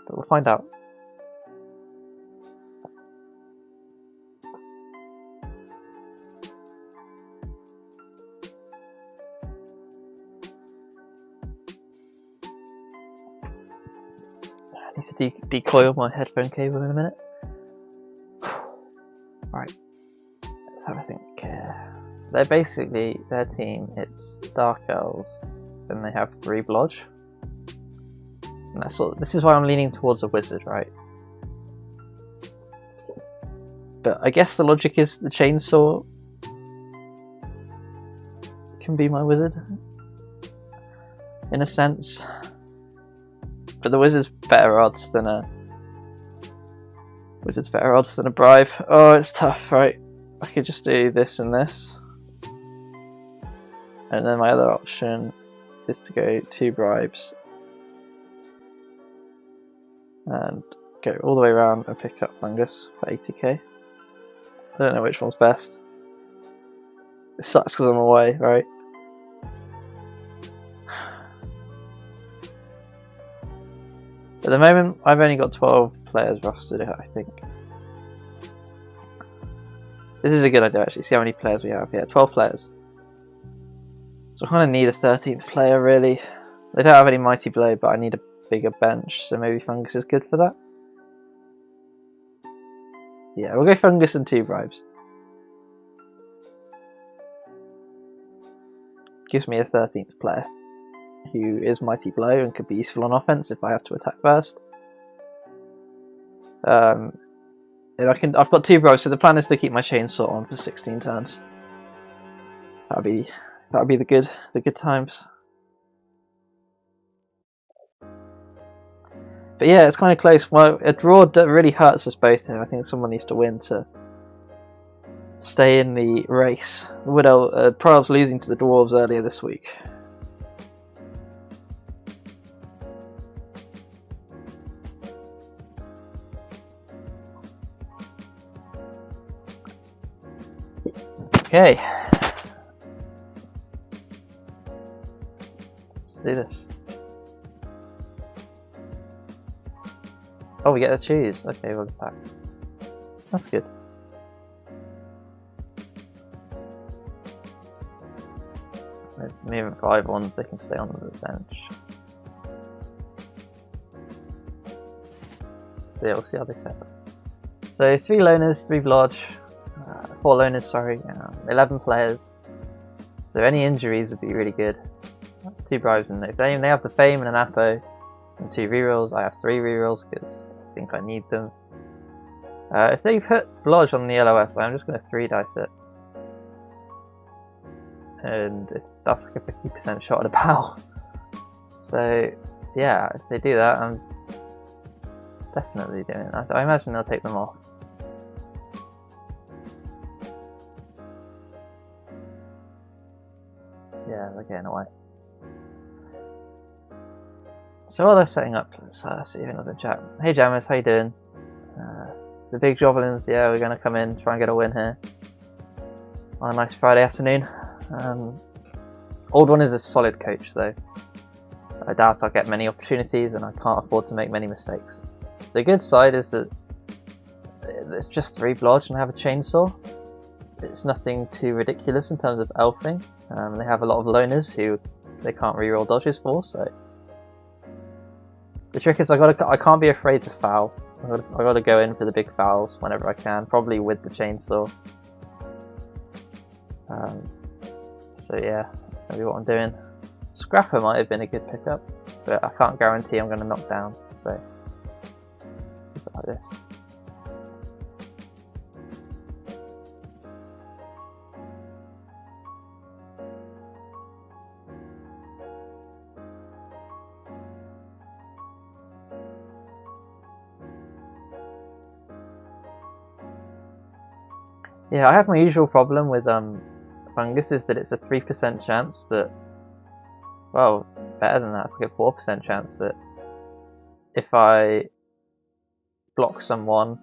but we'll find out. I need to decoil my headphone cable in a minute. Right, let's have a think. They're basically, their team, it's Dark Elves, and they have 3 Blodge. And that's this is why I'm leaning towards a wizard, right? But I guess the logic is the chainsaw can be my wizard, in a sense. But the wizard's better odds than a bribe. Oh, it's tough, right? I could just do this and this. And then my other option is to go 2 bribes and go all the way around and pick up Fungus for 80k. I don't know which one's best. It sucks because I'm away, right? At the moment, I've only got 12 players rostered, I think. This is a good idea, actually. See how many players we have here. 12 players. So I kind of need a 13th player, really. They don't have any Mighty Blow, but I need a bigger bench, so maybe Fungus is good for that. Yeah, we'll go Fungus and 2 bribes. Gives me a 13th player, who is Mighty Blow and could be useful on offense if I have to attack first. And I've got 2 bribes, so the plan is to keep my chainsaw on for 16 turns. That'll be the good times. But yeah, it's kind of close. Well, a draw that really hurts us both here. I think someone needs to win to stay in the race. Pro Elves losing to the Dwarves earlier this week. Okay. Let's do this. Oh, we get to choose. Okay, we'll attack. That's good. Let's move 5 ones, they can stay on the bench. So yeah, we'll see how they set up. So 3 loners, 3 Blodge, 4 loners, sorry, 11 players. So any injuries would be really good. 2 bribes and no fame. They have the fame and an Apo and 2 rerolls. I have 3 rerolls because I think I need them. If they put Blodge on the LOS, I'm just going to 3 dice it. And that's like a 50% shot at a bow. So yeah, if they do that, I'm definitely doing that. I imagine they'll take them off. Yeah, they're getting away. So while they're setting up, let's see another chat. Hey Jammers, how you doing? The big Goblins, yeah, we're going to come in, try and get a win here on a nice Friday afternoon. Old One is a solid coach though. I doubt I'll get many opportunities and I can't afford to make many mistakes. The good side is that it's just 3 Blodge and I have a chainsaw. It's nothing too ridiculous in terms of elfing. They have a lot of loners who they can't reroll dodges for, so the trick is I can't be afraid to foul. I gotta go in for the big fouls whenever I can, probably with the chainsaw. So yeah, that's maybe what I'm doing. Scrapper might have been a good pickup, but I can't guarantee I'm going to knock down, so keep it like this. Yeah, I have my usual problem with Fungus is that it's a 3% chance that, well, better than that, it's like a 4% chance that if I block someone,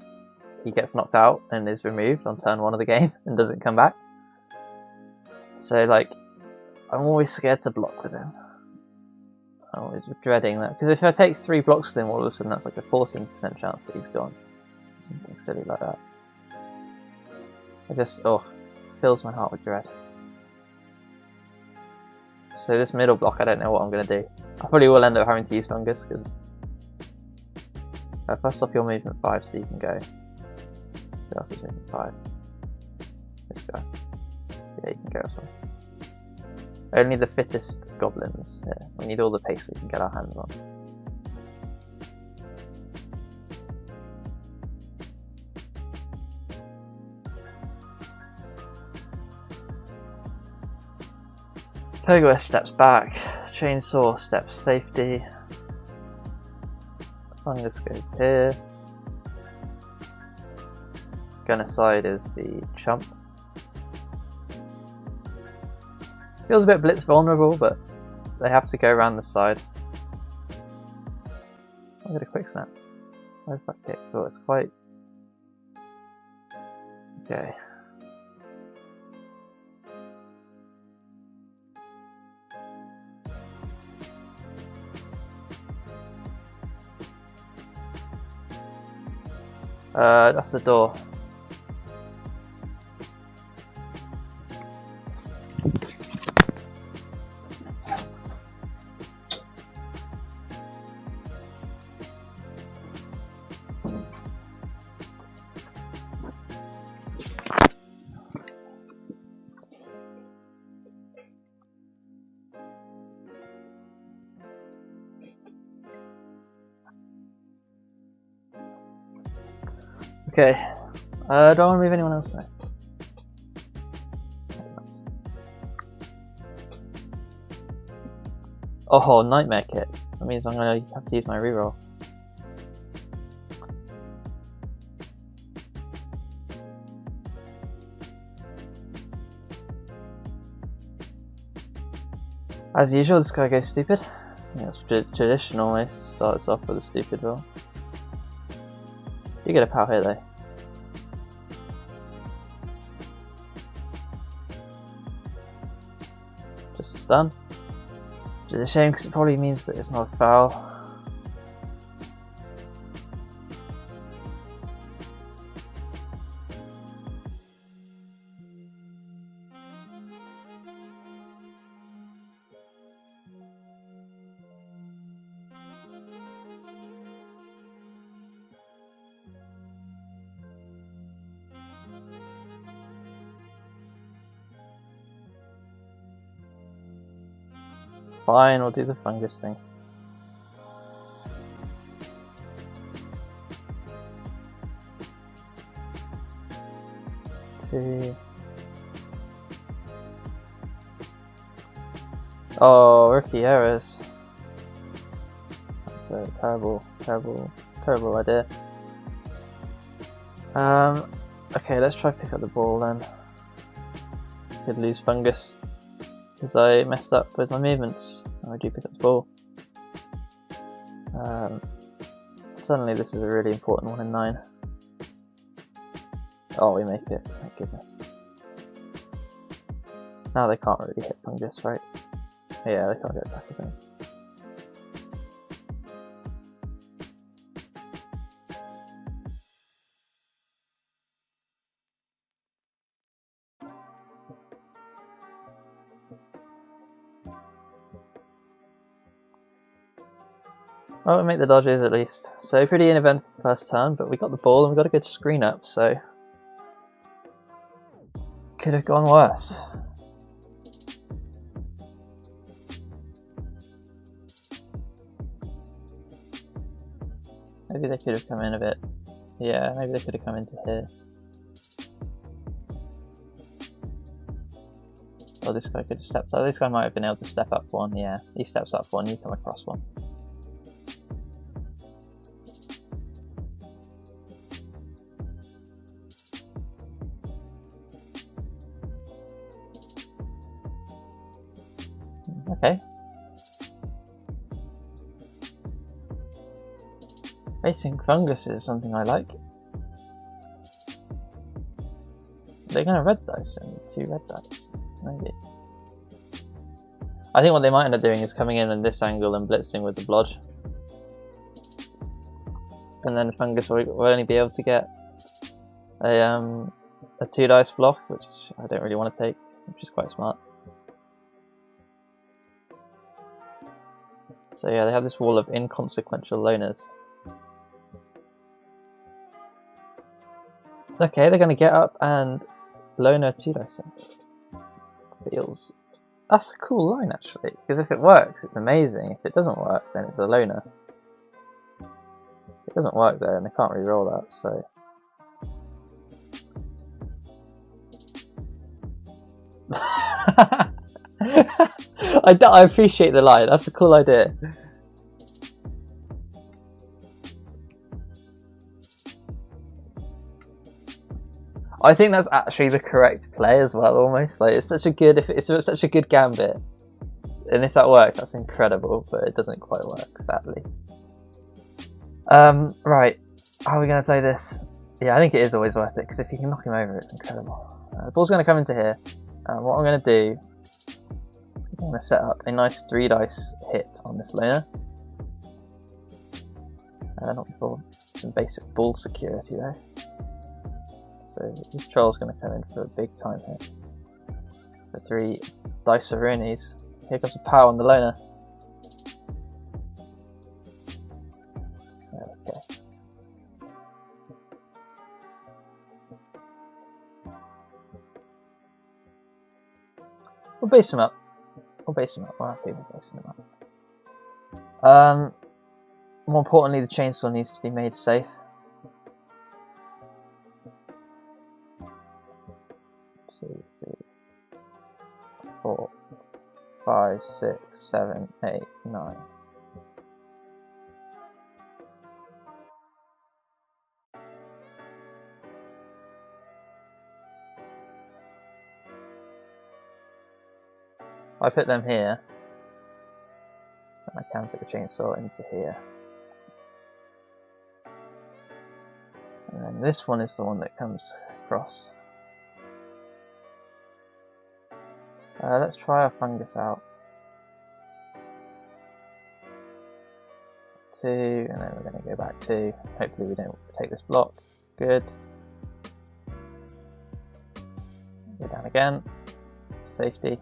he gets knocked out and is removed on turn 1 of the game and doesn't come back. So, like, I'm always scared to block with him. I'm always dreading that, because if I take 3 blocks to him, all of a sudden that's like a 14% chance that he's gone. Something silly like that. I just, fills my heart with dread. So this middle block, I don't know what I'm going to do. I probably will end up having to use Fungus, because if I stop your movement 5 so you can go. Who else is movement 5? This guy. Yeah, you can go as well. Only the fittest goblins here. We need all the pace we can get our hands on. Pogo steps back. Chainsaw steps safety. Fungus goes here. Gunnicide is the chump. Feels a bit blitz vulnerable, but they have to go around the side. I'll get a quick snap. Where's that kick? Oh, it's quite... Okay. That's the door. Okay, don't want to move anyone else now. Oh, nightmare kit. That means I'm going to have to use my reroll. As usual, this guy goes stupid. Yeah, it's tradition almost to start us off with a stupid roll. You get a power here though. Just a stun. Which is a shame because it probably means that it's not a foul. Fine, we'll do the fungus thing. Two. Oh, rookie errors. That's a terrible idea. Okay, let's try pick up the ball then. Could lose fungus because I messed up with my movements. I do pick up the ball. Suddenly this is a really important 1 in 9. Oh, we make it, thank goodness. Now they can't really hit fungus, right? Yeah, they can't get attacker zones. Well, we make the dodges at least. So pretty uneventful first turn, but we got the ball and we got a good screen up, so could have gone worse. Maybe they could have come in a bit. Yeah, maybe they could have come into here. Or this guy could have stepped up. This guy might have been able to step up 1, yeah. He steps up 1, you come across 1. Okay. Facing fungus is something I like. They're going to red dice and 2 red dice, maybe. I think what they might end up doing is coming in this angle and blitzing with the blodge. And then Fungus will only be able to get a 2 dice block, which I don't really want to take, which is quite smart. So yeah, they have this wall of inconsequential loners. Okay, they're going to get up and loner 2 dice. Feels... That's a cool line actually, because if it works, it's amazing. If it doesn't work, then it's a loner. It doesn't work though, and they can't re-roll that, so... I appreciate the line, that's a cool idea. I think that's actually the correct play as well, almost. Like, it's such a good, it's such a good gambit. And if that works, that's incredible, but it doesn't quite work, sadly. Right, how are we going to play this? Yeah, I think it is always worth it, because if you can knock him over, it's incredible. The ball's going to come into here. What I'm going to do, I'm going to set up a nice 3 dice hit on this loner. Not before some basic ball security though. So this troll's going to come in for a big time hit. For 3 dice of Roonies. Here comes a power on the loner. Okay. We'll base him up. We'll base him up. We're happy with basing him up. More importantly, the chainsaw needs to be made safe. 2, 3, 4, 5, 6, 7, 8, 9. I put them here, and I can put the chainsaw into here. And then this one is the one that comes across. Let's try our fungus out. 2, and then we're going to go back 2. Hopefully we don't take this block. Good. Go down again. Safety.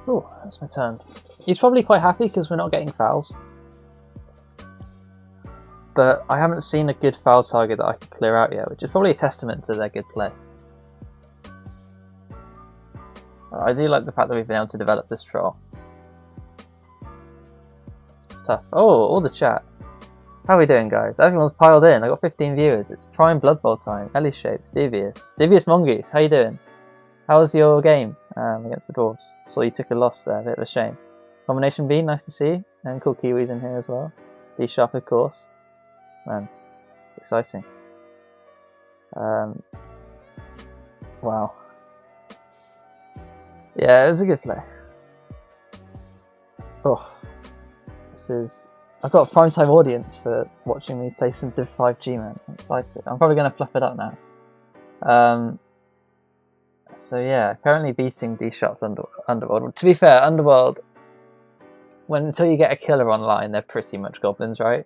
Oh, that's my turn. He's probably quite happy because we're not getting fouls. But I haven't seen a good foul target that I can clear out yet, which is probably a testament to their good play. I do like the fact that we've been able to develop this troll. It's tough. Oh, all the chat. How are we doing, guys? Everyone's piled in. I got 15 viewers. It's prime Blood Bowl time. Ellie Shapes, Devious Mongoose. How you doing? How was your game against the Dwarves? Saw you took a loss there, a bit of a shame. Combination B, nice to see you. And cool Kiwis in here as well. D sharp, of course. Man, it's exciting. Wow. Yeah, it was a good play. Oh, this is... I've got a primetime audience for watching me play some Div 5 Gman. I'm excited. I'm probably going to fluff it up now. So yeah, currently beating D-Sharp's Underworld. To be fair, Underworld, until you get a killer online, they're pretty much goblins, right?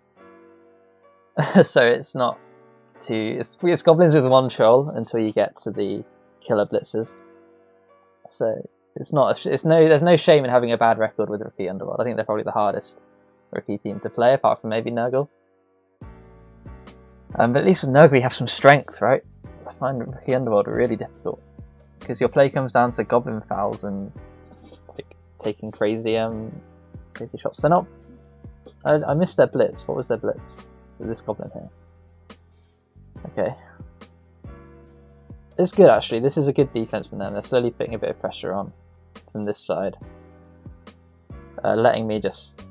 So it's not too... It's goblins with 1 troll until you get to the killer blitzers. So it's not... there's no shame in having a bad record with Rookie Underworld. I think they're probably the hardest Rookie team to play, apart from maybe Nurgle. But at least with Nurgle you have some strength, right? I find Rookie Underworld really difficult. Because your play comes down to goblin fouls and like, taking crazy shots. They're not... I missed their blitz. What was their blitz? With this goblin here. Okay. It's good actually. This is a good defense from them. They're slowly putting a bit of pressure on from this side. Letting me just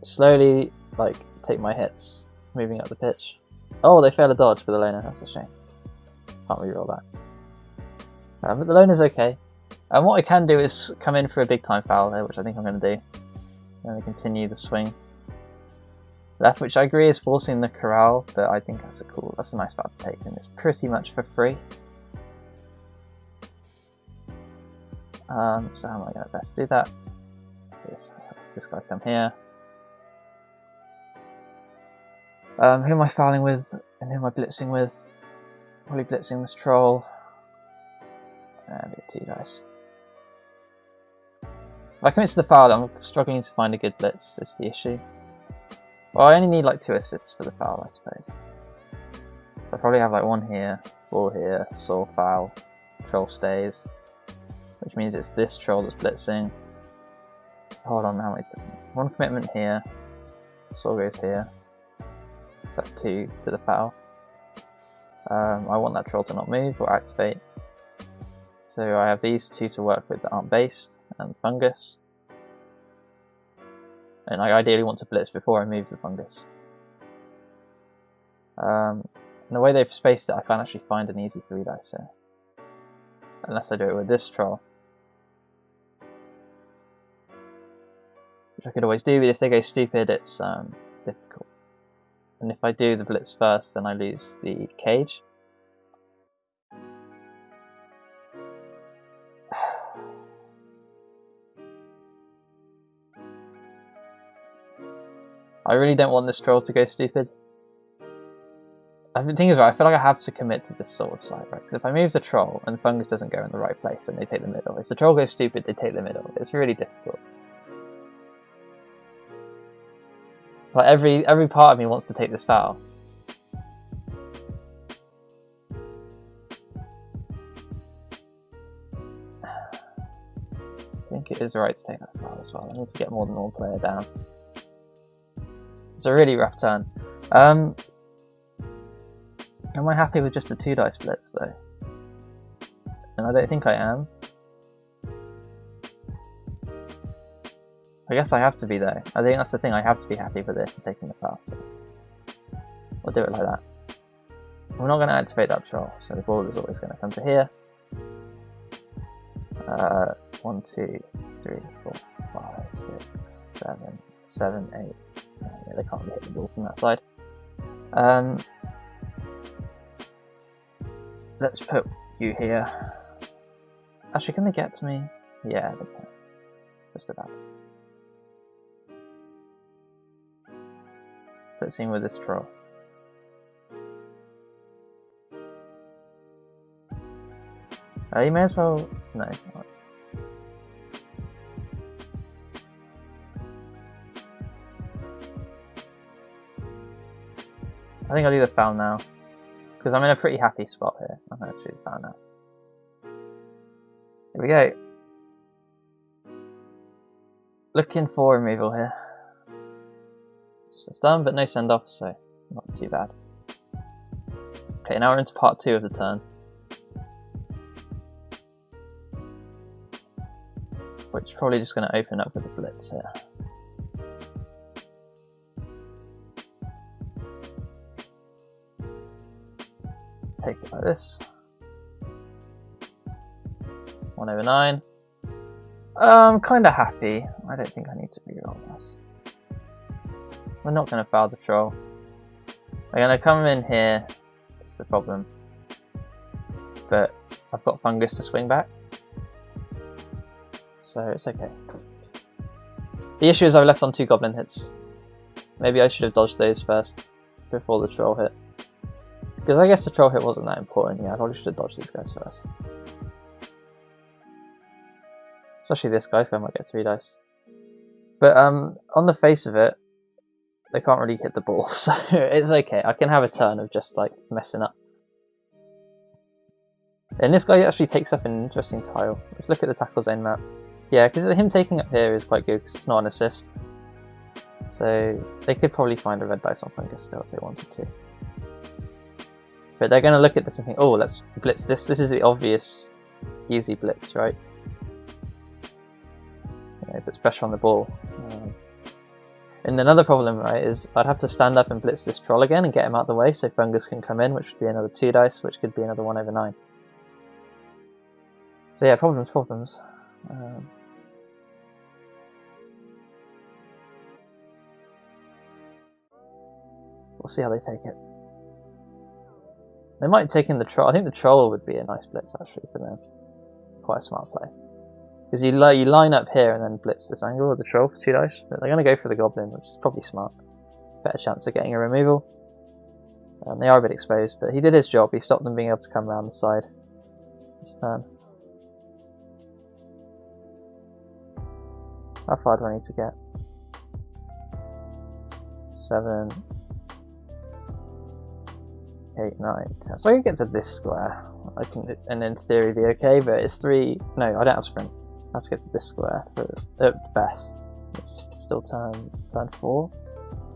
slowly like take my hits, moving up the pitch. Oh, they fail a dodge for the loner. That's a shame. Can't reroll that. But the loan is okay. And what I can do is come in for a big time foul here, which I think I'm going to do. And then continue the swing left, which I agree is forcing the corral, but I think that's a nice foul to take, and it's pretty much for free. So how am I going to best do that? This guy come here. Who am I fouling with, and who am I blitzing with? Probably blitzing this troll. And get 2 dice. If I commit to the foul, I'm struggling to find a good blitz, is the issue. Well, I only need like 2 assists for the foul, I suppose. So I probably have like 1 here, 4 here, saw foul, troll stays. Which means it's this troll that's blitzing. So hold on now, 1 commitment here, saw goes here. So that's 2 to the foul. I want that troll to not move or activate. So I have these 2 to work with that aren't based, and fungus. And I ideally want to blitz before I move the fungus. And the way they've spaced it, I can't actually find an easy 3 dice here. Unless I do it with this troll. Which I could always do, but if they go stupid, it's difficult. And if I do the blitz first, then I lose the cage. I really don't want this troll to go stupid. The thing is, right, I feel like I have to commit to this sword side, right? Because if I move the troll and the fungus doesn't go in the right place, then they take the middle. If the troll goes stupid, they take the middle. It's really difficult. Like every part of me wants to take this foul. I think it is right to take that foul as well. I need to get more than 1 player down. It's a really rough turn. Am I happy with just a 2 dice blitz though? And I don't think I am. I guess I have to be though. I think that's the thing, I have to be happy with it for taking the foul. So we'll do it like that. We're not going to activate that troll, so the ball is always going to come to here. 1, 2, 3, 4, 5, 6, 7, 8. Yeah, they can't really hit the ball from that side. Let's put you here. Actually, can they get to me? Yeah, they can. Just about. Let's see with this troll. You may as well. No. I think I'll do the foul now, because I'm in a pretty happy spot here. I'm going to choose foul now. Here we go. Looking for removal here. Just a stun, but no send off, so not too bad. Okay, now we're into part 2 of the turn, which is probably just going to open up with the blitz here. Take it like this. 1/9. I'm kind of happy. I don't think I need to reroll this. We're not going to foul the troll. I'm going to come in here. That's the problem. But I've got fungus to swing back, so it's okay. The issue is I've left on 2 goblin hits. Maybe I should have dodged those first before the troll hit. Because I guess the troll hit wasn't that important. Yeah, I probably should have dodged these guys first. Especially this guy, so I might get 3 dice. But on the face of it, they can't really hit the ball, so it's okay. I can have a turn of just like messing up. And this guy actually takes up an interesting tile. Let's look at the tackle zone map. Yeah, because him taking up here is quite good because it's not an assist. So they could probably find a red dice on fungus still if they wanted to. But they're going to look at this and think, oh, let's blitz this. This is the obvious, easy blitz, right? You know, it puts pressure on the ball. And another problem, right, is I'd have to stand up and blitz this troll again and get him out of the way so fungus can come in, which would be another 2 dice, which could be another 1/9. So yeah, problems. We'll see how they take it. They might take in the troll. I think the troll would be a nice blitz actually for them. Quite a smart play. Because you line up here and then blitz this angle with the troll for 2 dice. But they're going to go for the goblin, which is probably smart. Better chance of getting a removal. They are a bit exposed, but he did his job. He stopped them being able to come around the side this turn. How far do I need to get? 7, 8, 9, 10. So I can get to this square. I can, and in theory, be okay. But it's 3. No, I don't have sprint. I have to get to this square at best. It's still turn 4.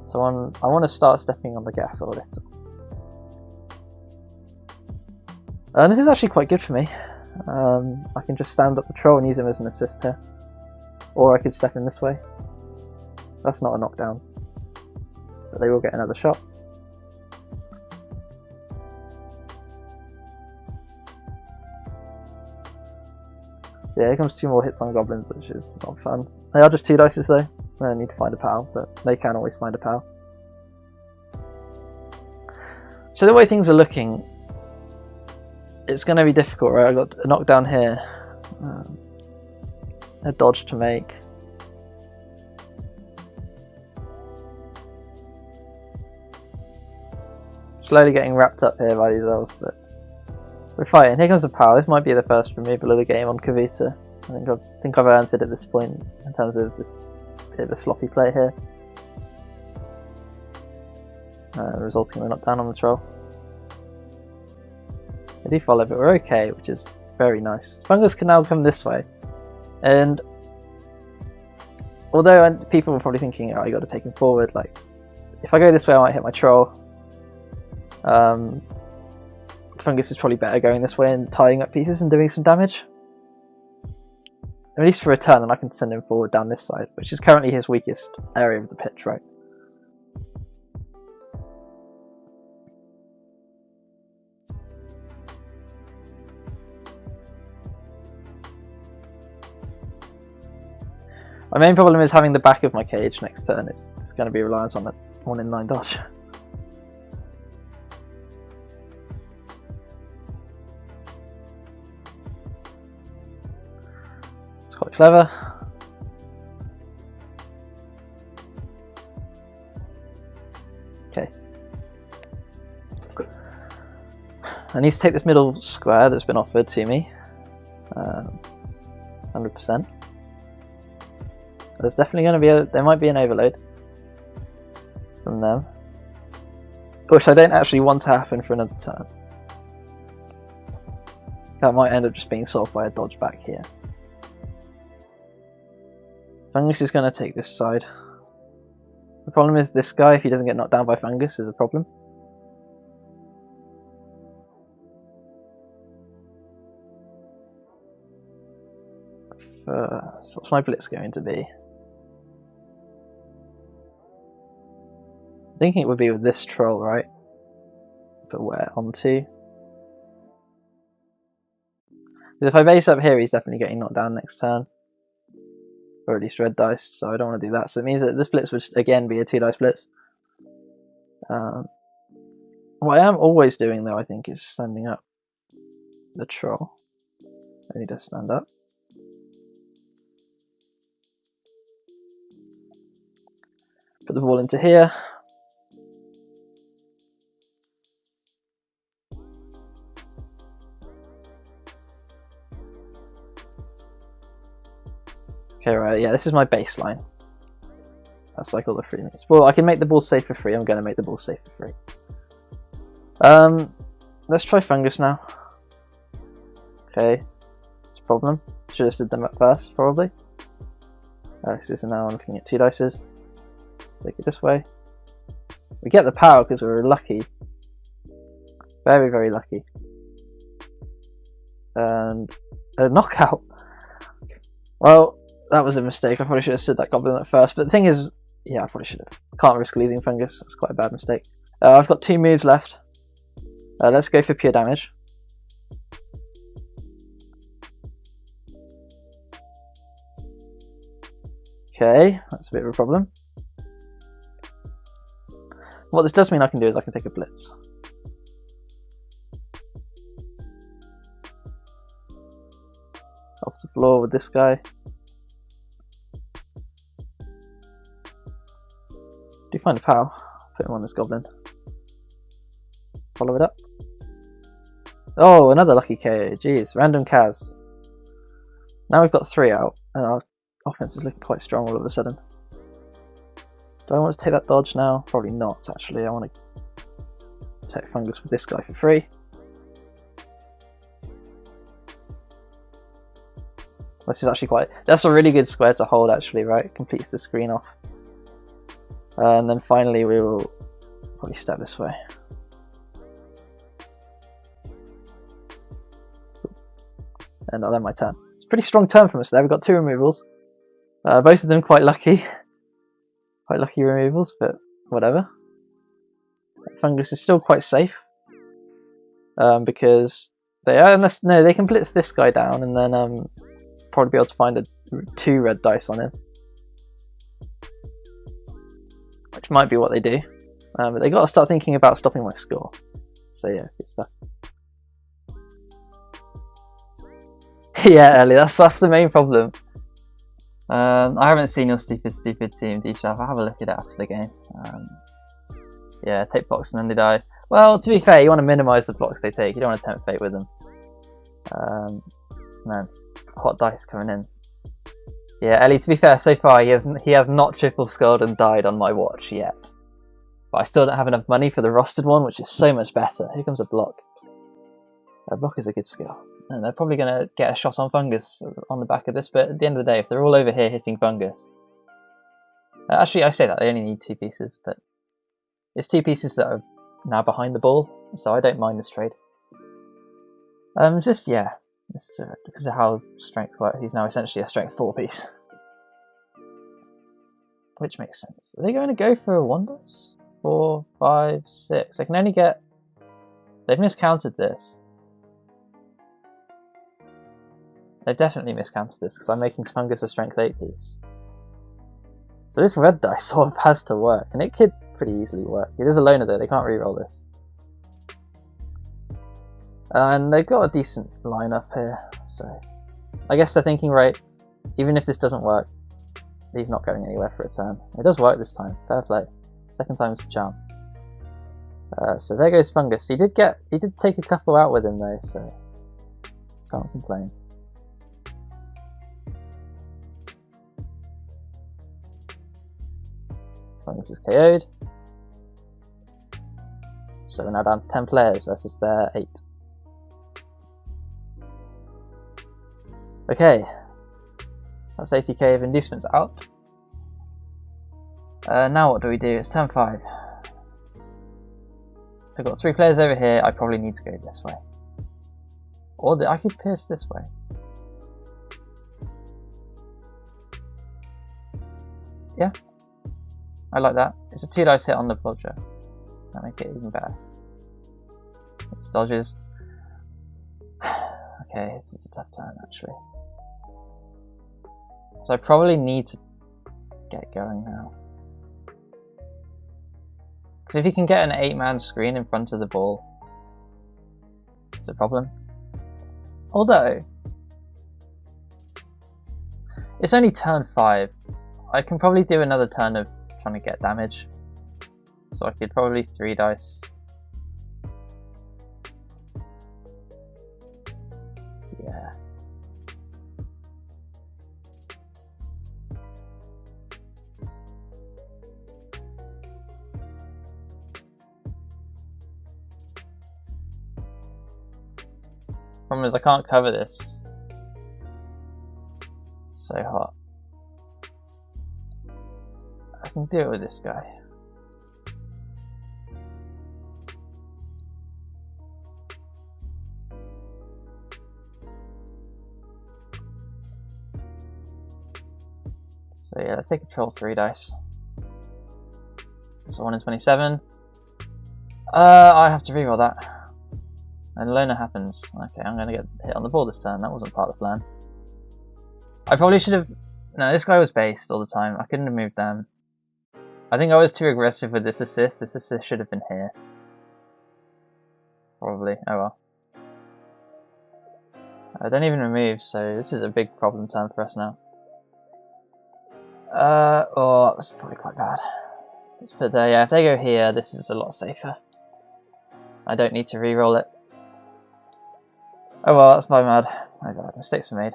So I want to start stepping on the gas a little. And this is actually quite good for me. I can just stand up the troll and use him as an assist here. Or I could step in this way. That's not a knockdown. But they will get another shot. So yeah, here comes 2 more hits on goblins, which is not fun. They are just 2 dices though. I need to find a pal, but they can always find a pal. So the way things are looking, it's going to be difficult, right? I got a knockdown here, a dodge to make. Slowly getting wrapped up here by these elves, but we're fighting. Here comes the power. This might be the first removal of the game on Kavita. I think I've earned it at this point in terms of this bit of a sloppy play here, resulting in a knockdown on the troll. They do follow, but we're okay, which is very nice. Fungus can now come this way, and although people are probably thinking, oh, you got to take him forward, like, if I go this way I might hit my troll. Fungus is probably better going this way and tying up pieces and doing some damage. At least for a turn, and I can send him forward down this side, which is currently his weakest area of the pitch, right? My main problem is having the back of my cage next turn. It's going to be reliant on that 1 in 9 dodge. It's quite clever. Okay. I need to take this middle square that's been offered to me. 100%. There's definitely going to be there might be an overload from them, which I don't actually want to happen for another turn. That might end up just being solved by a dodge back here. Fungus is going to take this side. The problem is this guy, if he doesn't get knocked down by Fungus, is a problem. So what's my blitz going to be? I'm thinking it would be with this troll, right? But where? Onto? Because if I base up here, he's definitely getting knocked down next turn. Or at least red dice, so I don't want to do that. So it means that this blitz would again be a 2 dice blitz. What I am always doing though, I think, is standing up the troll. I need to stand up. Put the ball into here. Okay, right, yeah, this is my baseline. That's like all the free moves. Well, I can make the ball safe for free. I'm going to make the ball safe for free. Let's try Fungus now. Okay, it's a problem. Should have stood them up first, probably. So now I'm looking at 2 dices. Take it this way. We get the power because we were lucky. Very, very lucky. And a knockout. Well, that was a mistake. I probably should have stood that goblin at first. But the thing is, yeah, I probably should have. Can't risk losing Fungus. That's quite a bad mistake. I've got 2 moves left. Let's go for pure damage. Okay, that's a bit of a problem. What this does mean I can do is I can take a blitz. Off the floor with this guy. Do find a POW. Put him on this goblin. Follow it up. Oh, another lucky KO. Jeez, random Kaz. Now we've got 3 out, and our offense is looking quite strong all of a sudden. Do I want to take that dodge now? Probably not, actually. I want to take fungus with this guy for free. This is actually quite... That's a really good square to hold, actually, right? It completes the screen off. And then finally we will probably step this way. And I'll end my turn. It's a pretty strong turn from us there. We've got 2 removals. Both of them quite lucky. Quite lucky removals, but whatever. Fungus is still quite safe. Because they are, unless, no, they can blitz this guy down and then probably be able to find 2 red dice on him. Which might be what they do. But they got to start thinking about stopping my score. So yeah, good stuff. Yeah, Ellie, that's the main problem. I haven't seen your stupid team, D-Shaft. I'll have a look at it after the game. Yeah, take blocks and then they die. Well, to be fair, you want to minimise the blocks they take. You don't want to tempt fate with them. Man, hot dice coming in. Yeah, Ellie, to be fair, so far he has not triple skulled and died on my watch yet. But I still don't have enough money for the rostered one, which is so much better. Here comes a block. A block is a good skill. And they're probably going to get a shot on fungus on the back of this, but at the end of the day, if they're all over here hitting fungus... actually, I say that, they only need 2 pieces, but... It's 2 pieces that are now behind the ball, so I don't mind this trade. Just, yeah, this is because of how strength works. He's now essentially a strength 4 piece. Which makes sense. Are they going to go for a 1 dice? 4, 5, 6. They can only get... They've miscounted this. They've definitely miscounted this because I'm making fungus a strength 8 piece. So this red dice sort of has to work, and it could pretty easily work. It is a loner though, they can't reroll this. And they've got a decent lineup here, so I guess they're thinking, right, even if this doesn't work, he's not going anywhere for a turn. It does work this time, fair play. Second time's a charm. So there goes fungus. He did take a couple out with him though, so can't complain. Fungus is KO'd. So we're now down to 10 players versus their 8. Okay. That's 80k of inducements out. Now what do we do? It's turn 5. I've got 3 players over here. I probably need to go this way. Or I could pierce this way. Yeah. I like that. It's a 2 dice hit on the blodger. That make it even better. It's dodges. Okay, this is a tough turn actually. So I probably need to get going now. Because if you can get an 8-man screen in front of the ball, it's a problem. Although, it's only turn 5. I can probably do another turn of trying to get damage. So I could probably 3 dice. Yeah. Problem is I can't cover this. So hot. I can do it with this guy. So yeah, let's take control 3 dice. So 1 in 27. I have to reroll that. And loner happens. Okay, I'm going to get hit on the ball this turn. That wasn't part of the plan. I probably should have No, this guy was based all the time. I couldn't have moved them. I think I was too aggressive with this assist. This assist should have been here. Probably. Oh well. I don't even remove, so this is a big problem turn for us now. Oh, that's probably quite bad. Let's put there. Yeah, if they go here, this is a lot safer. I don't need to re-roll it. Oh well, that's my bad. My bad. Mistakes were made.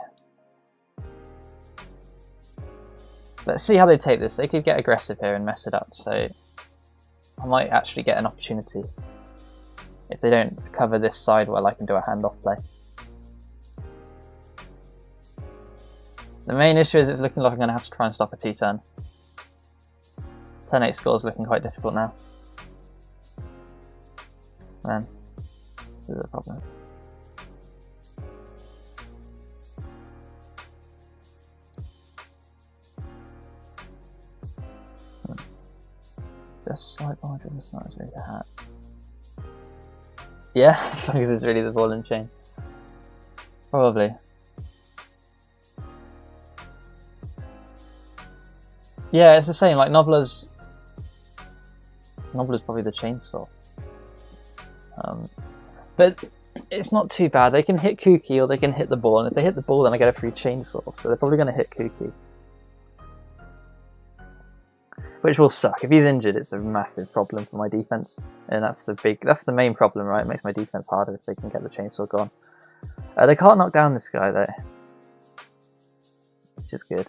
Let's see how they take this. They could get aggressive here and mess it up, so I might actually get an opportunity. If they don't cover this side well, I can do a handoff play. The main issue is it's looking like I'm going to have to try and stop a 2-turn. 10-8 score is looking quite difficult now. Man, this is a problem. Just slight margin, it's not really a hat. Yeah, because it's really the ball and chain. Probably. Yeah, it's the same, like Nobbler's probably the chainsaw. But it's not too bad. They can hit Kooky or they can hit the ball, and if they hit the ball then I get a free chainsaw, so they're probably going to hit Kooky. Which will suck. If he's injured, it's a massive problem for my defense, and that's the main problem, right? It makes my defense harder if they can get the chainsaw gone. They can't knock down this guy though, which is good.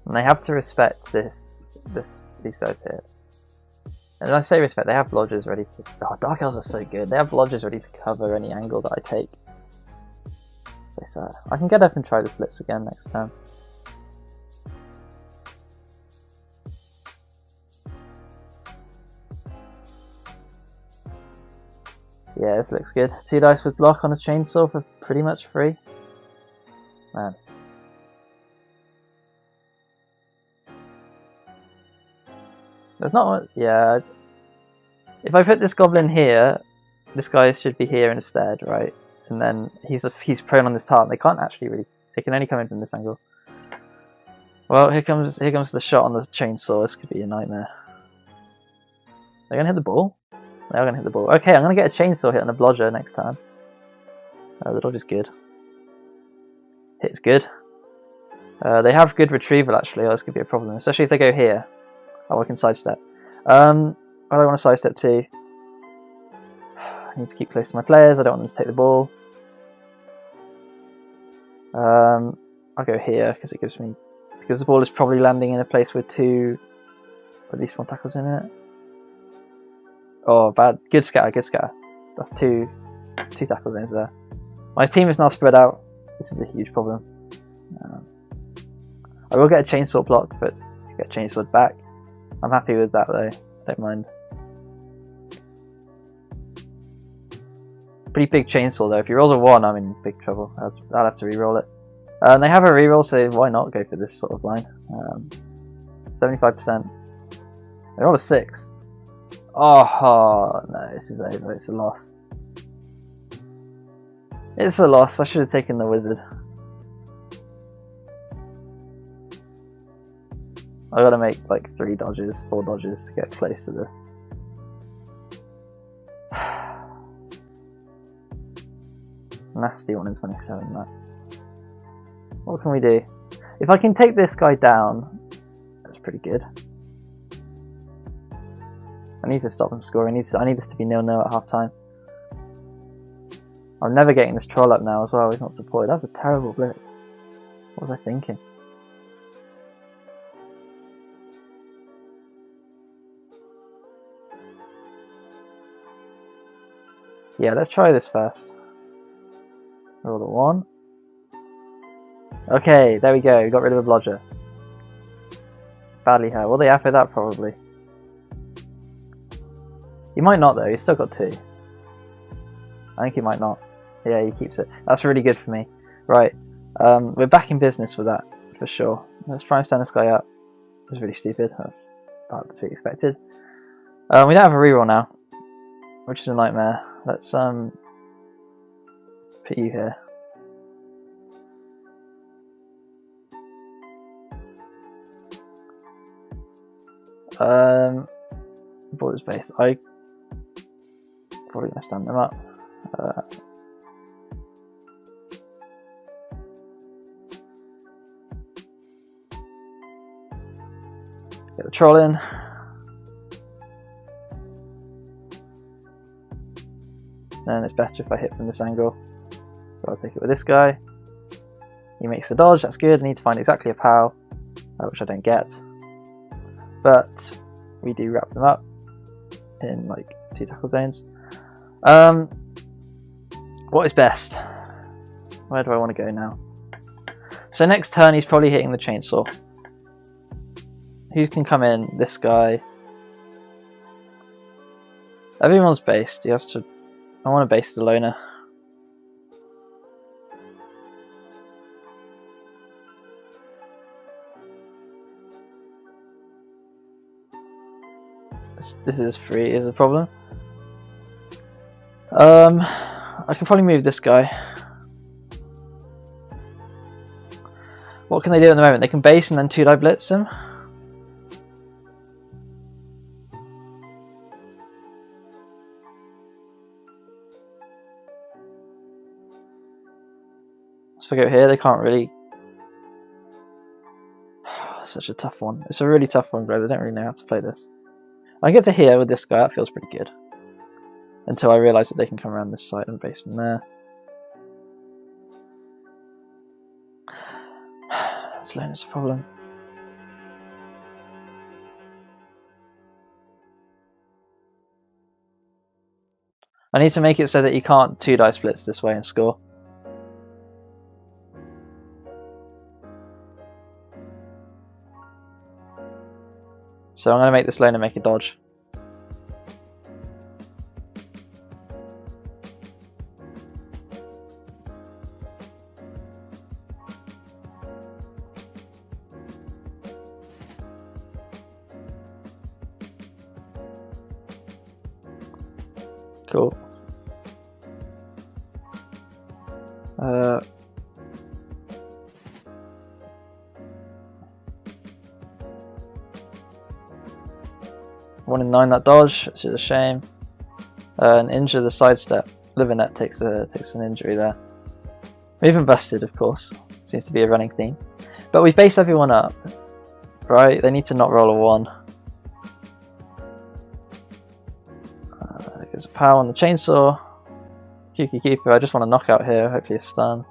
And they have to respect these guys here. And when I say respect, they have blodgers ready to... Oh, Dark Elves are so good. They have blodgers ready to cover any angle that I take. So sad. I can get up and try this blitz again next time. Yeah, this looks good. 2 dice with block on a chainsaw for pretty much free. Man. There's not much, yeah. If I put this goblin here, this guy should be here instead, right? And then he's prone on this target. They can't actually really. They can only come in from this angle. Well, here comes the shot on the chainsaw. This could be a nightmare. They're gonna hit the ball. They are gonna hit the ball. Okay, I'm gonna get a chainsaw hit on a blodger next time. The dodge is good. Hit's good. They have good retrieval actually. Oh, this could be a problem, especially if they go here. Oh, I can sidestep. I don't want to sidestep too. I need to keep close to my players. I don't want them to take the ball. I'll go here because it gives me... Because the ball is probably landing in a place with at least 1 tackles in it. Oh, bad. Good scatter, good scatter. That's two tackles in there. My team is now spread out. This is a huge problem. I will get a chainsaw block, but get chainsawed back. I'm happy with that though, don't mind. Pretty big chainsaw though. If you roll a 1, I'm in big trouble. I'll have to re-roll it. And they have a re-roll, so why not go for this sort of line? 75%. They roll a 6. Oh no, this is over. It's a loss. It's a loss. I should have taken the wizard. I gotta make like 4 dodges to get close to this. Nasty 1 in 27, that. What can we do? If I can take this guy down, that's pretty good. I need to stop him scoring. I need this to be 0-0 at half time. I'm never getting this troll up now as well. He's not supported. That was a terrible blitz. What was I thinking? Yeah, let's try this first. Roll the 1. Okay, there we go. We got rid of a blodger. Badly hurt. Will they after that? Probably. He might not though. He's still got 2. I think he might not. Yeah, he keeps it. That's really good for me. Right. We're back in business with that for sure. Let's try and stand this guy up. That's really stupid. That's about to be expected. We don't have a reroll now, which is a nightmare. Let's put you here. Borders based. I probably gonna stand them up. Get the troll in. And it's better if I hit from this angle. So I'll take it with this guy. He makes the dodge, that's good. I need to find exactly a POW, which I don't get. But we do wrap them up in like 2 tackle zones. What is best? Where do I want to go now? So next turn he's probably hitting the chainsaw. Who can come in? This guy. Everyone's based. He has to. I want to base the loner. This is free is a problem. I can probably move this guy. What can they do at the moment? They can base and then 2-die blitz him. So if I go here, they can't really. Such a tough one. It's a really tough one, bro. They don't really know how to play this. I get to here with this guy, that feels pretty good. Until I realise that they can come around this side and base from there. Sloan is a problem. I need to make it so that you can't 2-die splits this way and score. So I'm going to make this loner make a dodge. Cool. 1 in 9 that dodge, which is a shame. An injure the sidestep. Livernet takes an injury there. We even busted, of course. Seems to be a running theme. But we've based everyone up, right? They need to not roll a 1. There's a POW on the chainsaw. QQ Keeper, I just want to knock out here, hopefully a stun.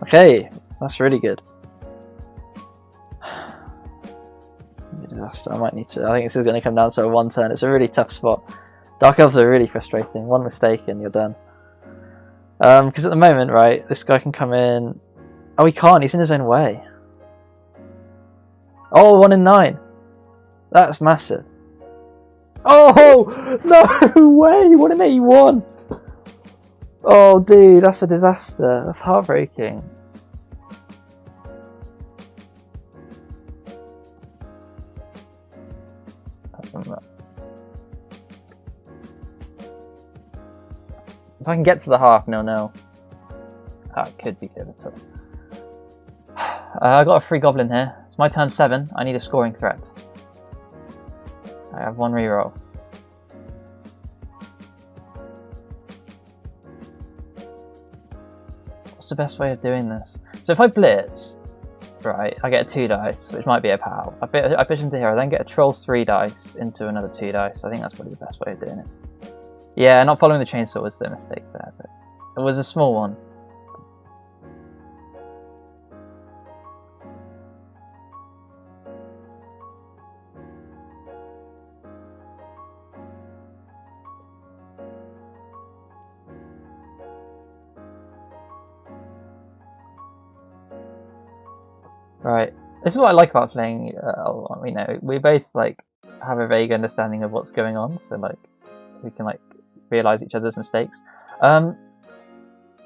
Okay, that's really good. Disaster. I might need to. I think this is going to come down to a 1 turn. It's a really tough spot. Dark Elves are really frustrating. 1 mistake and you're done. Because at the moment, right, this guy can come in. Oh, he can't. He's in his own way. Oh, 1 in 9. That's massive. Oh no way! 1 in 81. Oh, dude, that's a disaster. That's heartbreaking. If I can get to the half 0-0, that could be pivotal. I got a free goblin here. It's my turn 7. I need a scoring threat. I have 1 reroll. What's the best way of doing this? So if I blitz, right, I get a 2 dice, which might be a POW. I push into here, I then get a troll 3 dice into another 2 dice. I think that's probably the best way of doing it. Yeah, not following the chainsaw was the mistake there, but it was a small one. Right, this is what I like about playing. You know, we both like have a vague understanding of what's going on, so like we can like realize each other's mistakes. And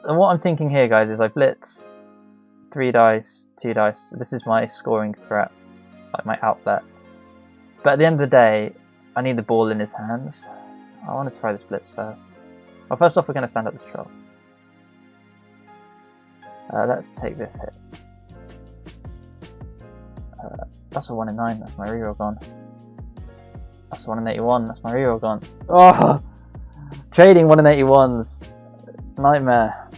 what I'm thinking here, guys, is I blitz 3 dice, 2 dice. This is my scoring threat, like my outlet. But at the end of the day, I need the ball in his hands. I want to try this blitz first. Well, first off, we're going to stand up this troll. Let's take this hit. That's a 1 in 9, that's my reroll gone. That's a 1 in 81, that's my reroll gone. Oh! Trading 1 in 81s. Nightmare.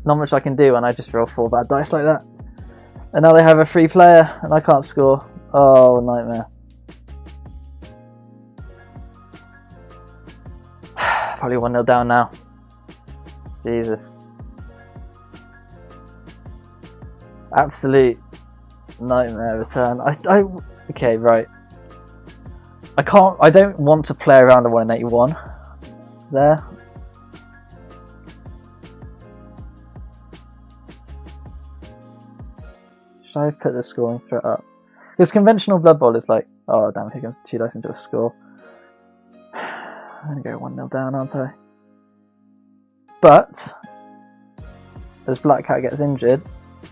Not much I can do when I just roll 4 bad dice like that. And now they have a free player and I can't score. Oh, nightmare. Probably 1-0 down now. Jesus. Absolute nightmare return. Okay, right. I don't want to play around a 1 in 81 there. Should I put the scoring threat up? Because conventional Blood Bowl is like, oh damn, here comes 2 dice into a score. I'm gonna go 1-0 down, aren't I? But as Black Cat gets injured,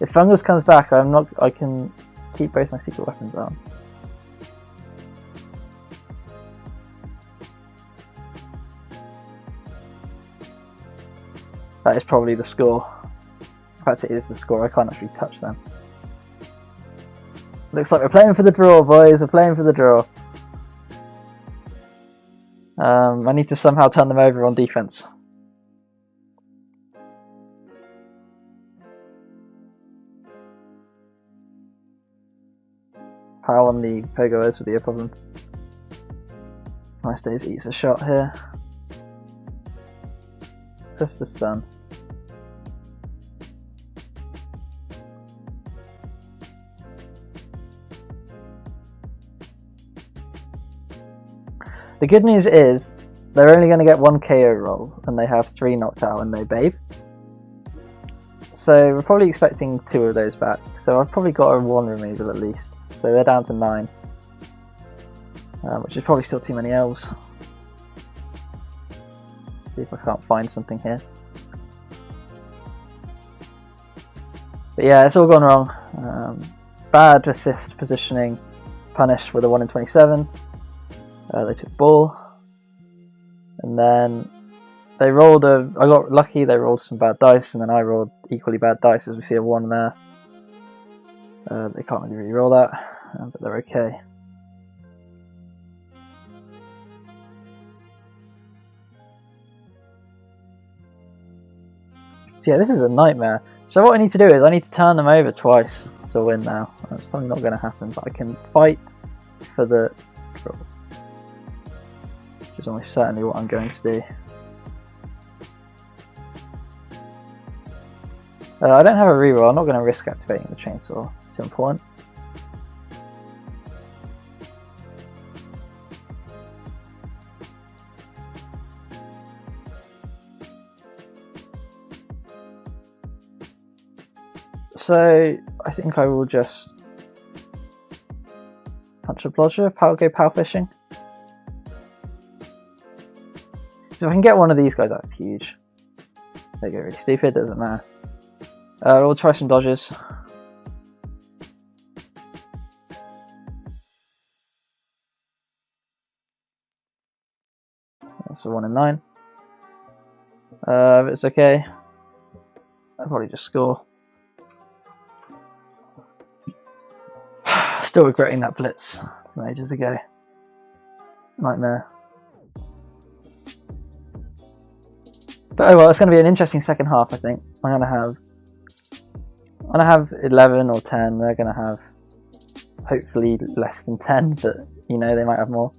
if Fungus comes back, I can keep both my secret weapons on. That is probably the score. In fact, it is the score. I can't actually touch them. Looks like we're playing for the draw, boys. We're playing for the draw. I need to somehow turn them over on defense. How on the Pogo is would be a problem. Nice Days eats a shot here. Just a stun. The good news is they're only going to get 1 KO roll and they have 3 knocked out and no babe. So we're probably expecting 2 of those back. So I've probably got a 1 removal at least. So they're down to 9. Which is probably still too many elves. Let's see if I can't find something here. But yeah, it's all gone wrong. Bad assist positioning, punished with a 1 in 27. They took ball, and then they rolled I got lucky, they rolled some bad dice, and then I rolled equally bad dice, as we see a 1 there. They can't really re-roll that, but they're okay. So yeah, this is a nightmare. So what I need to do is I need to turn them over twice to win now. That's probably not going to happen, but I can fight for the draw. Which is almost certainly what I'm going to do. I don't have a reroll, I'm not going to risk activating the chainsaw, it's too important. So I think I will just punch a blodger, go power fishing. So if I can get one of these guys, that's huge. They go really stupid, doesn't matter. We'll try some dodges. That's a 1 in 9. If it's okay, I'll probably just score. Still regretting that blitz from ages ago. Nightmare. But oh well, it's going to be an interesting second half, I think. I'm going to have 11 or 10. They're going to have hopefully less than 10, but you know, they might have more.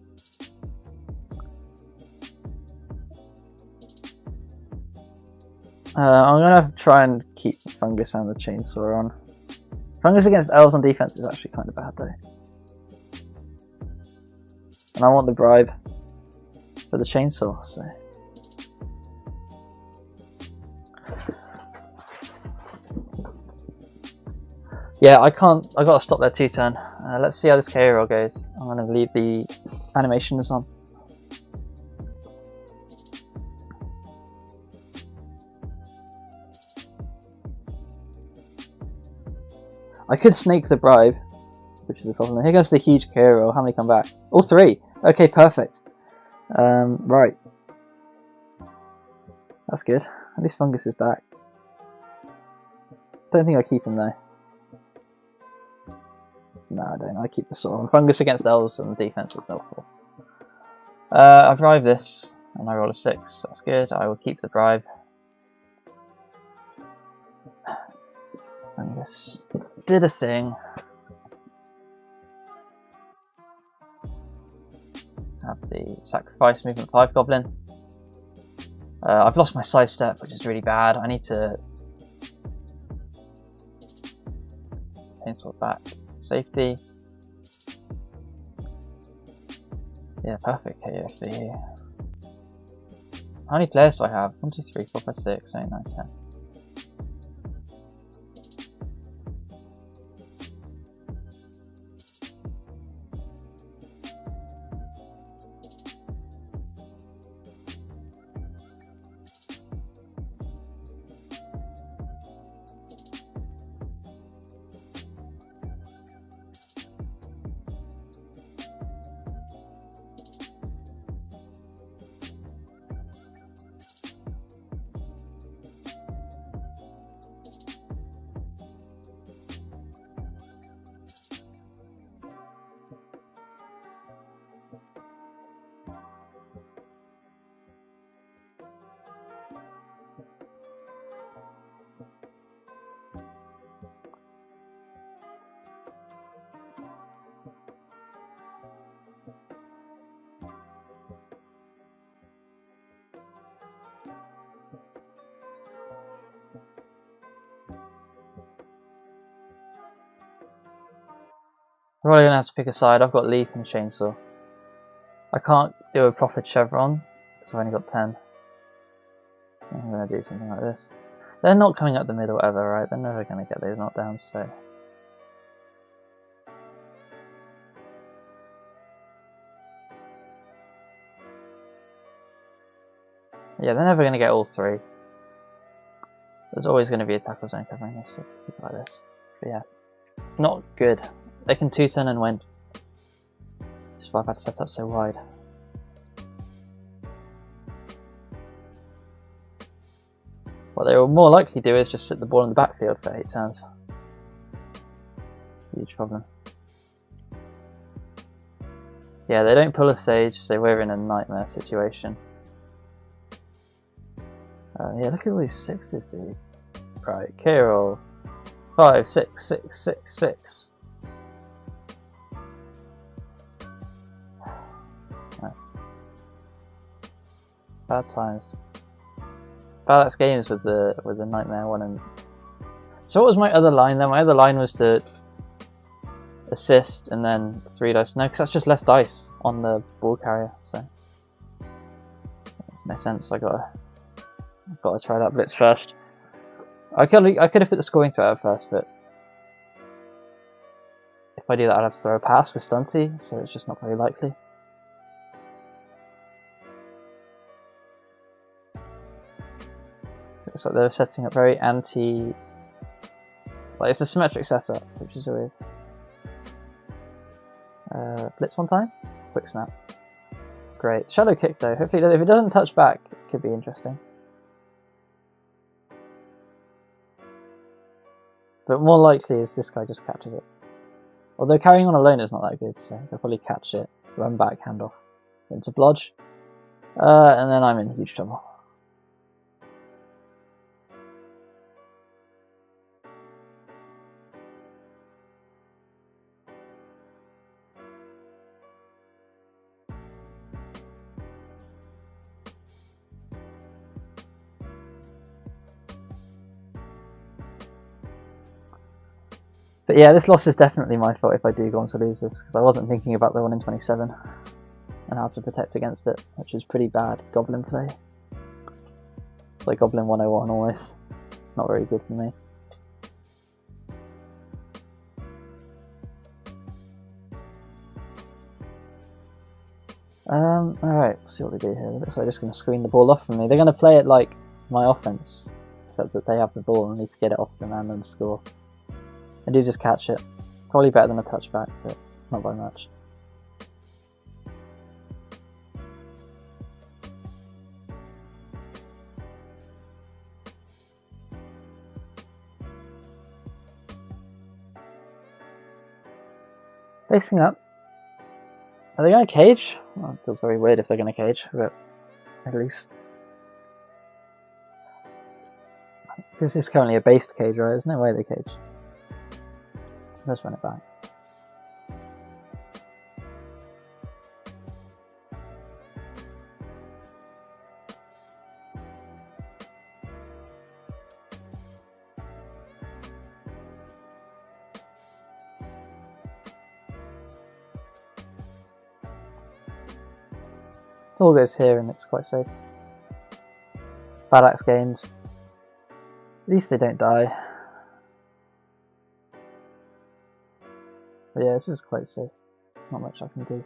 I'm going to try and keep Fungus and the chainsaw on. Fungus against elves on defense is actually kind of bad though. And I want the bribe for the chainsaw, so. Yeah, I gotta stop their 2-turn. Let's see how this KO roll goes. I'm gonna leave the animations on. I could snake the bribe, which is a problem. Here goes the huge KO roll. How many come back? All 3. Okay, perfect. Right. That's good. At least Fungus is back. Don't think I keep him though. No, I don't. I keep the sword. Fungus against elves and defense is awful. I bribe this and I roll a 6. That's good. I will keep the bribe. Fungus did a thing. Have the sacrifice movement 5 goblin. I've lost my sidestep, which is really bad. I need to Chainsword back. Safety. Yeah, perfect KO for here. How many players do I have? 1, 2, 3, 4, 5, 6, 8, 9, 10. I'm probably going to have to pick a side. I've got Leap and Chainsaw. I can't do a proper Chevron because I've only got 10. I'm going to do something like this. They're not coming up the middle ever, right? They're never going to get those knockdowns, so... Yeah, they're never going to get all 3. There's always going to be a tackle zone covering this, so keep it like this. But yeah, not good. They can 2-turn and win. Just why I've had to set up so wide. What they will more likely do is just sit the ball in the backfield for 8 turns. Huge problem. Yeah, they don't pull a Sage, so we're in a nightmare situation. Yeah, look at all these 6s, dude. Right, K-roll. 5, 6, 6, 6, 6. Right. Bad times. Badass games with the nightmare one. And so what was my other line then? My other line was to assist and then 3 dice. No, because that's just less dice on the ball carrier. So makes no sense. I've got to try that blitz first. I could have put the scoring threat out first, but if I do that, I'd have to throw a pass with Stunty, so it's just not very likely. Looks like they're setting up very anti... Like, it's a symmetric setup, which is weird. Blitz one time? Quick snap. Great. Shadow kick though. Hopefully, if it doesn't touch back, it could be interesting. But more likely is this guy just catches it. Although carrying on alone is not that good, so they'll probably catch it, run back, hand off into blodge. And then I'm in huge trouble. But yeah, this loss is definitely my fault if I do go on to lose this, because I wasn't thinking about the 1 in 27 and how to protect against it, which is pretty bad Goblin play. It's like Goblin 101 almost. Not very good for me. Alright, let's see what they do here. So they're just going to screen the ball off from me. They're going to play it like my offense, except that they have the ball and need to get it off the man and score. I do just catch it. Probably better than a touchback, but not by much. Facing up. Are they going to cage? Well, it feels very weird if they're going to cage, but at least. This is currently a based cage, right? There's no way they cage. Let's run it back. All goes here and it's quite safe. Bad Axe games. At least they don't die. But yeah, this is quite safe. Not much I can do.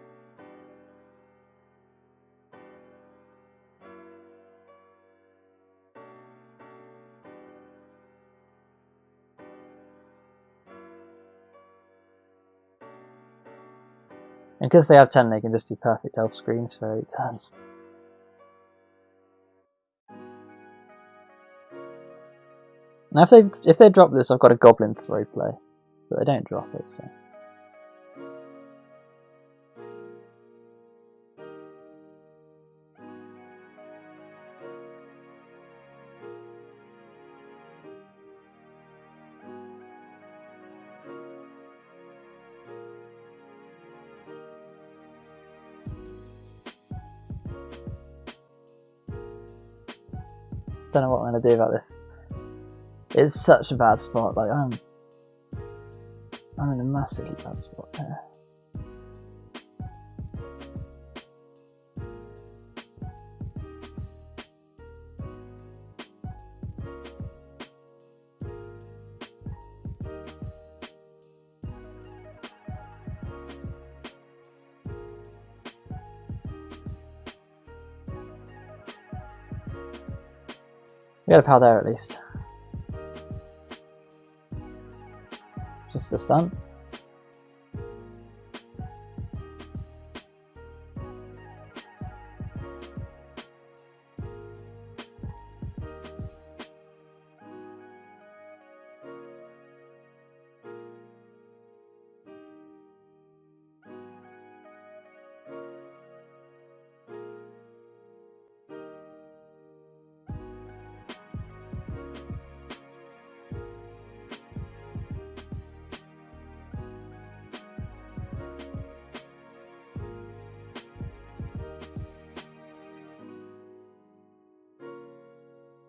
And because they have 10, they can just do perfect elf screens for 8 turns. Now if they drop this, I've got a goblin throw play. But they don't drop it, so. Don't know what I'm going to do about this. It's such a bad spot. Like I'm in a massively bad spot here. We got a pal there at least. Just a stun.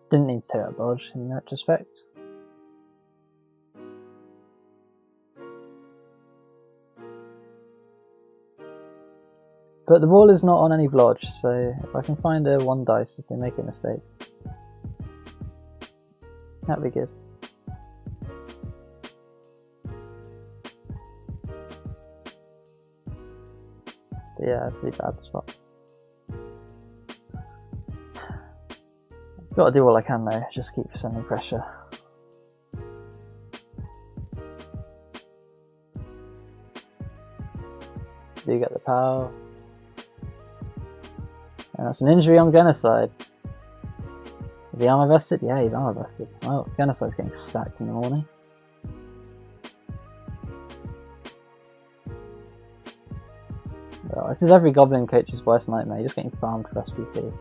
Didn't need to take that dodge in retrospect. But the ball is not on any blodge, so if I can find a 1 dice if they make a mistake, that'd be good. But yeah, pretty bad spot. Got to do all I can though, just keep sending pressure. Do get the power. And that's an injury on Genocide. Is he armor vested? Yeah, he's armor vested. Well, Genocide's getting sacked in the morning. Well, this is every Goblin coach's worst nightmare, you're just getting farmed for SPP.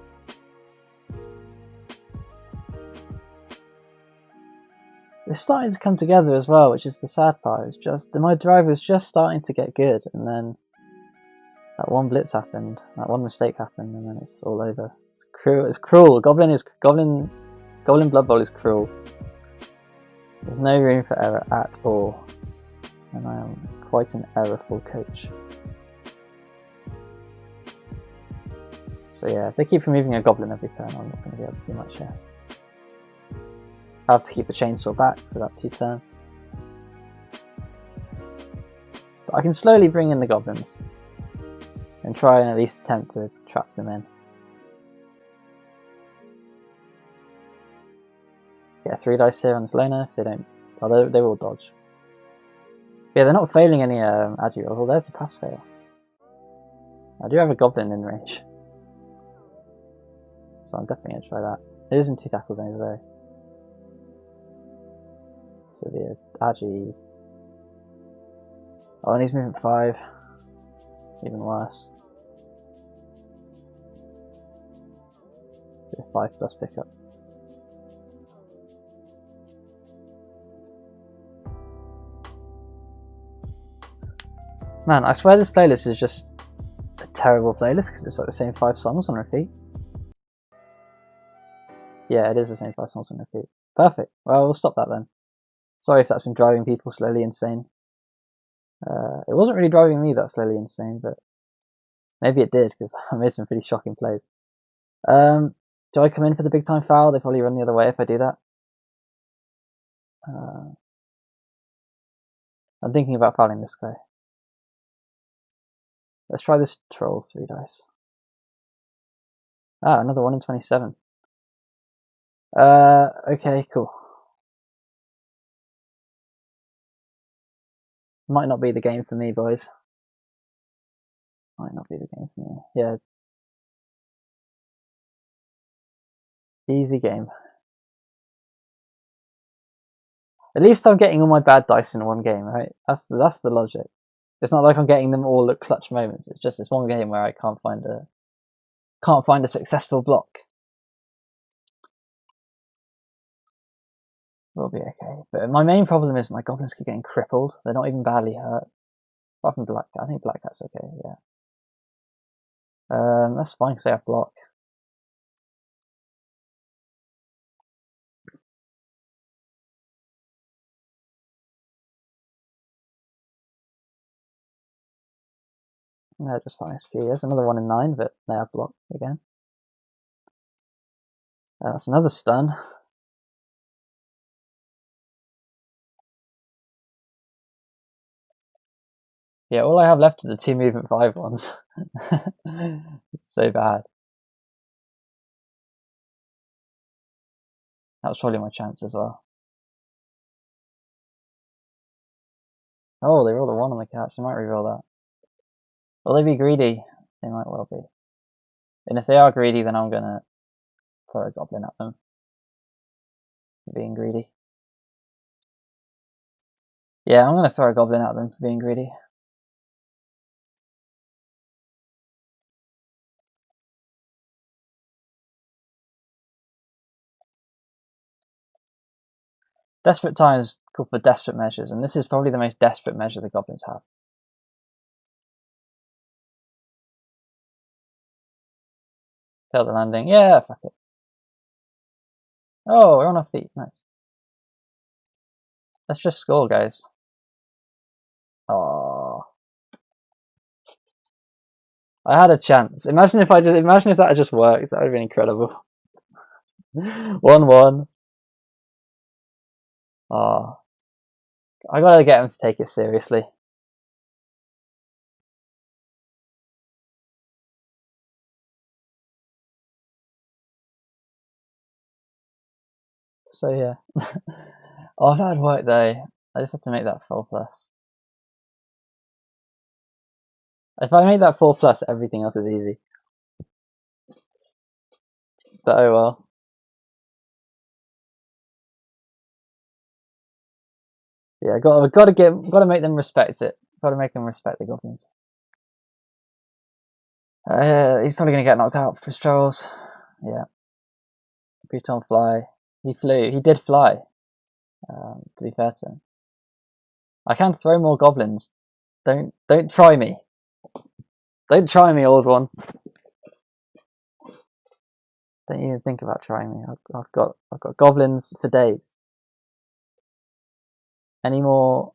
It's starting to come together as well, which is the sad part. It's just my drive was just starting to get good, and then that one blitz happened, that one mistake happened, and then it's all over. It's cruel. It's cruel. Goblin Blood Bowl is cruel. There's no room for error at all, and I am quite an errorful coach. So yeah, if they keep removing a Goblin every turn, I'm not going to be able to do much here. I have to keep the chainsaw back for that 2 turn. But I can slowly bring in the Goblins and try and at least attempt to trap them in. Get 3 dice here on this loner if they don't. Oh, they will dodge. Yeah, they're not failing any agi rolls. Well, there's a pass fail. I do have a Goblin in range, so I'm definitely going to try that. It is in 2 tackle zones though. So the agi Oh, and he's moving 5. Even worse. 5 plus pickup. Man, I swear this playlist is just a terrible playlist because it's like the same 5 songs on repeat. Yeah, it is the same 5 songs on repeat. Perfect. Well, we'll stop that then. Sorry if that's been driving people slowly insane. It wasn't really driving me that slowly insane, but maybe it did because I made some pretty shocking plays. Do I come in for the big time foul? They probably run the other way if I do that. I'm thinking about fouling this guy. Let's try this troll 3 dice. Ah, another 1 in 27. Okay, cool. Might not be the game for me, boys. Might not be the game for me. Yeah. Easy game. At least I'm getting all my bad dice in one game, right? That's the logic. It's not like I'm getting them all at clutch moments. It's just this one game where I can't find a successful block. We'll be okay. But my main problem is my goblins keep getting crippled. They're not even badly hurt. Apart from Black Cat. I think Black Cat's okay, yeah. That's fine because they have block. No, just fine. There's another 1 in 9, but they have block again. That's another stun. Yeah, all I have left are the 2 movement 5 ones. It's so bad. That was probably my chance as well. Oh, they rolled a 1 on the couch. They might reroll that. Will they be greedy? They might well be. And if they are greedy, then I'm gonna throw a goblin at them. For being greedy. Yeah, I'm gonna throw a goblin at them for being greedy. Desperate times call for desperate measures, and this is probably the most desperate measure the goblins have. Failed the landing. Yeah, fuck it. Oh, we're on our feet. Nice. Let's just score, guys. Oh, I had a chance. Imagine if that had just worked. That would have been incredible. 1-1. Oh, I gotta get him to take it seriously. So yeah. Oh, if that had worked though, I just had to make that 4+. If I make that 4+, everything else is easy. But oh well. Yeah, gotta make them respect it. Gotta make them respect the goblins. He's probably gonna get knocked out for his trolls. Yeah. Bhutan fly. He flew. He did fly. To be fair to him, I can throw more goblins. Don't try me. Don't try me, old one. Don't even think about trying me. I've got goblins for days. Any more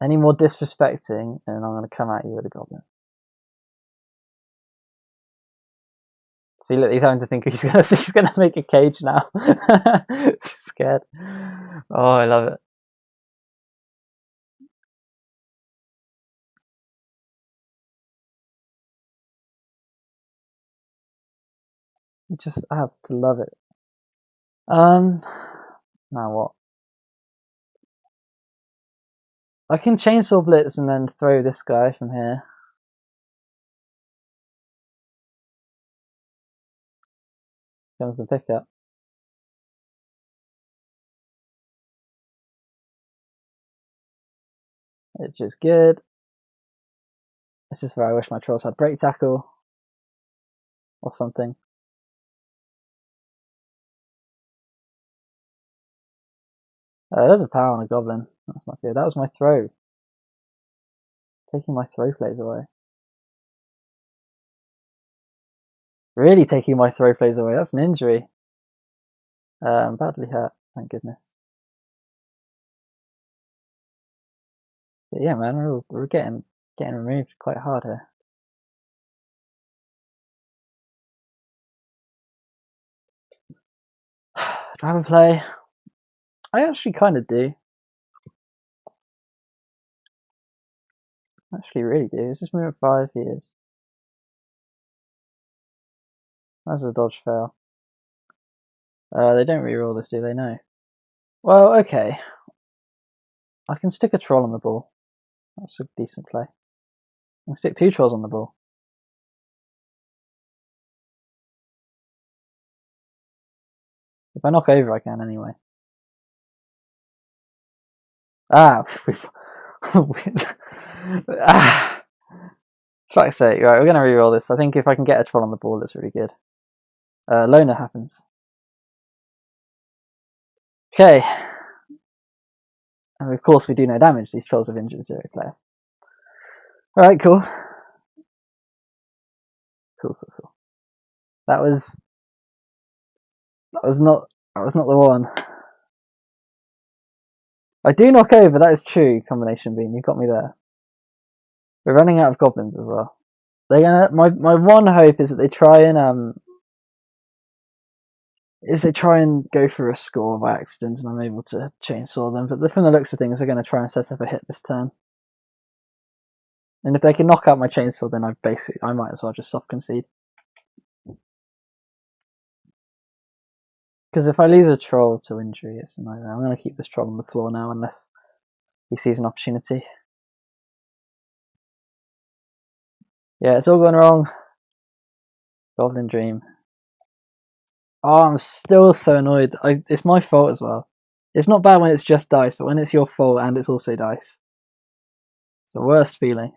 disrespecting, and I'm gonna come at you with a goblin. See, look, he's having to think he's gonna make a cage now. He's scared. Oh, I love it. You just have to love it. Now what? I can chainsaw blitz and then throw this guy from here. Comes the pickup. which is good. This is where I wish my trolls had break tackle or something. There's a power on a goblin. That's not good. That was my throw. Taking my throw plays away. Really taking my throw plays away. That's an injury. I'm badly hurt, thank goodness. But yeah, man, we're getting removed quite hard here. Do I have a play? I actually kind of do. Actually, really do. Is this move 5 years? That's a dodge fail. They don't reroll this, do they? No. Well, okay. I can stick a troll on the ball. That's a decent play. I can stick 2 trolls on the ball. If I knock over, I can anyway. Ah, fuck's sake. Right, we're going to reroll this. I think if I can get a troll on the ball, that's really good. Loner happens. Okay. And of course, we do no damage. These trolls have injured 0 players. Alright, cool. Cool. That was not the one. I do knock over, that is true, combination beam. You got me there. We're running out of goblins as well. They're gonna my one hope is that they try and go for a score by accident and I'm able to chainsaw them. But from the looks of things, they're gonna try and set up a hit this turn. And if they can knock out my chainsaw, then I might as well just soft concede. Because if I lose a troll to injury, it's a nightmare. I'm going to keep this troll on the floor now unless he sees an opportunity. Yeah, it's all going wrong. Goblin Dream. Oh, I'm still so annoyed. It's my fault as well. It's not bad when it's just dice, but when it's your fault and it's also dice, it's the worst feeling.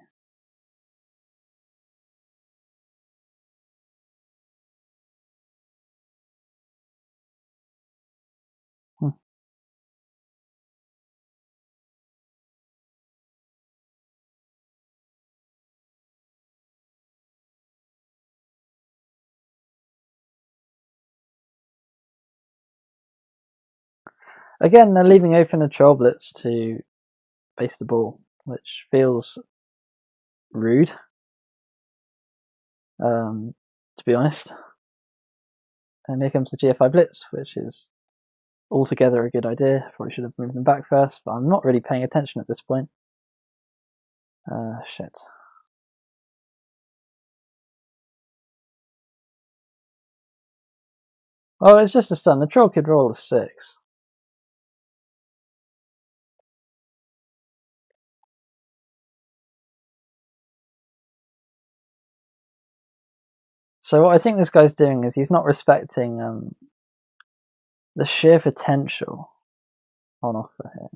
Again, they're leaving open a troll blitz to base the ball, which feels rude, to be honest. And here comes the GFI blitz, which is altogether a good idea. Probably should have moved them back first, but I'm not really paying attention at this point. Shit. Oh, it's just a stun. The troll could roll a 6. So what I think this guy's doing is he's not respecting the sheer potential on offer here.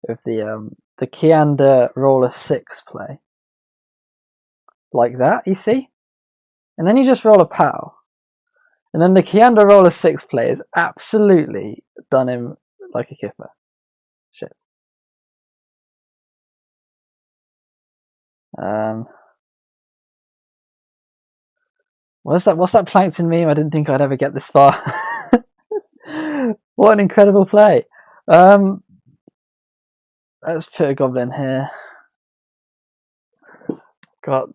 Of the Kiander roll a 6 play. Like that, you see? And then you just roll a POW. And then the Kiander roll a 6 play has absolutely done him like a kipper. Shit. What's that plankton meme? I didn't think I'd ever get this far. What an incredible play. Let's put a goblin here. God.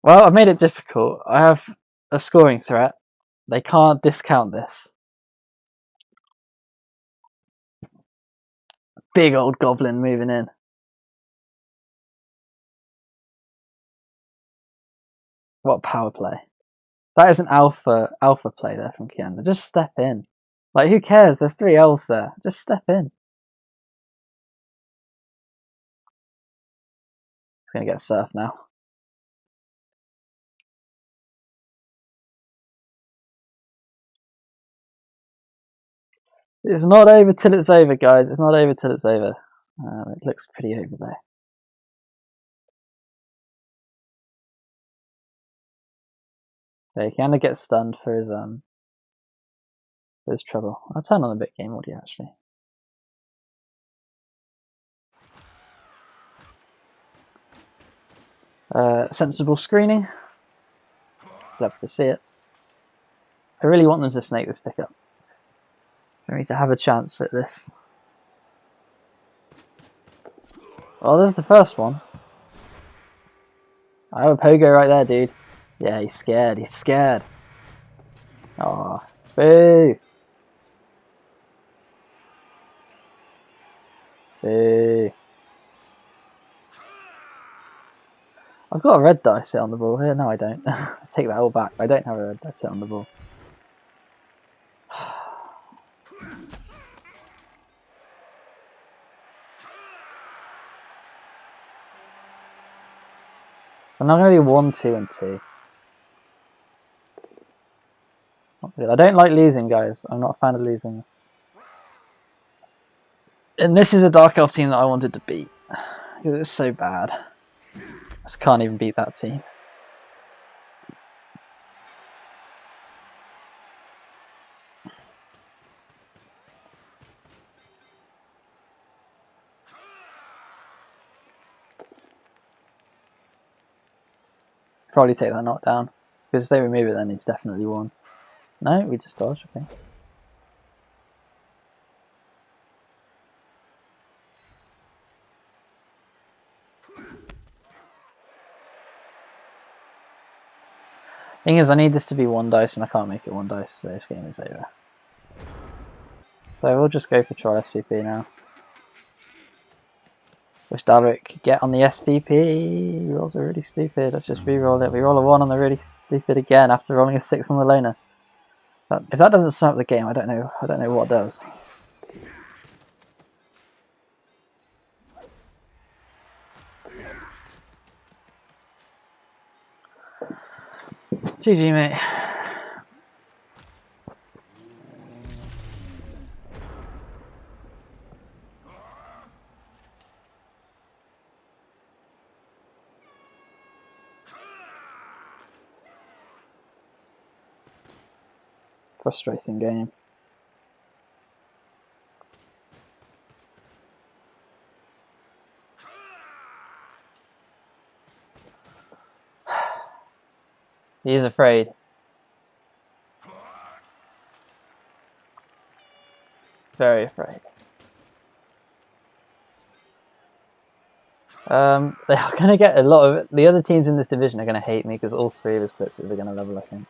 Well, I've made it difficult. I have a scoring threat. They can't discount this. Big old goblin moving in. What power play. That is an alpha play there from Kiander. Just step in. Like, who cares? There's 3 elves there. Just step in. gonna get surfed now. It's not over till it's over, guys. It's not over till it's over. It looks pretty over there. Yeah, he kind of gets stunned for his trouble. I'll turn on the bit game audio actually. Sensible screening. Love to see it. I really want them to snake this pickup. For me to have a chance at this. Oh, there's the first one. I have a pogo right there, dude. Yeah, he's scared. He's scared. Oh, boo. Boo. I've got a red dice hit on the ball here. No, I don't. I take that all back. I don't have a red dice hit on the ball. So I'm not going to be 1, 2, and 2. Not good. I don't like losing, guys. I'm not a fan of losing. And this is a Dark Elf team that I wanted to beat. Because it's so bad. I just can't even beat that team. Probably take that knockdown. Because if they remove it, then it's definitely won. No, we just dodge, okay. Thing is, I need this to be 1 dice, and I can't make it 1 dice, so this game is over. So we'll just go for trial SVP now. Wish Dalric could get on the SVP. Rolls are really stupid. Let's just re-roll it. We roll a 1 on the really stupid again after rolling a 6 on the loner. But if that doesn't start the game, I don't know what does. GG, mate. Frustrating game. He is afraid. He's very afraid. They are going to get a lot of... The other teams in this division are going to hate me because all 3 of his blitzers are going to level, I think.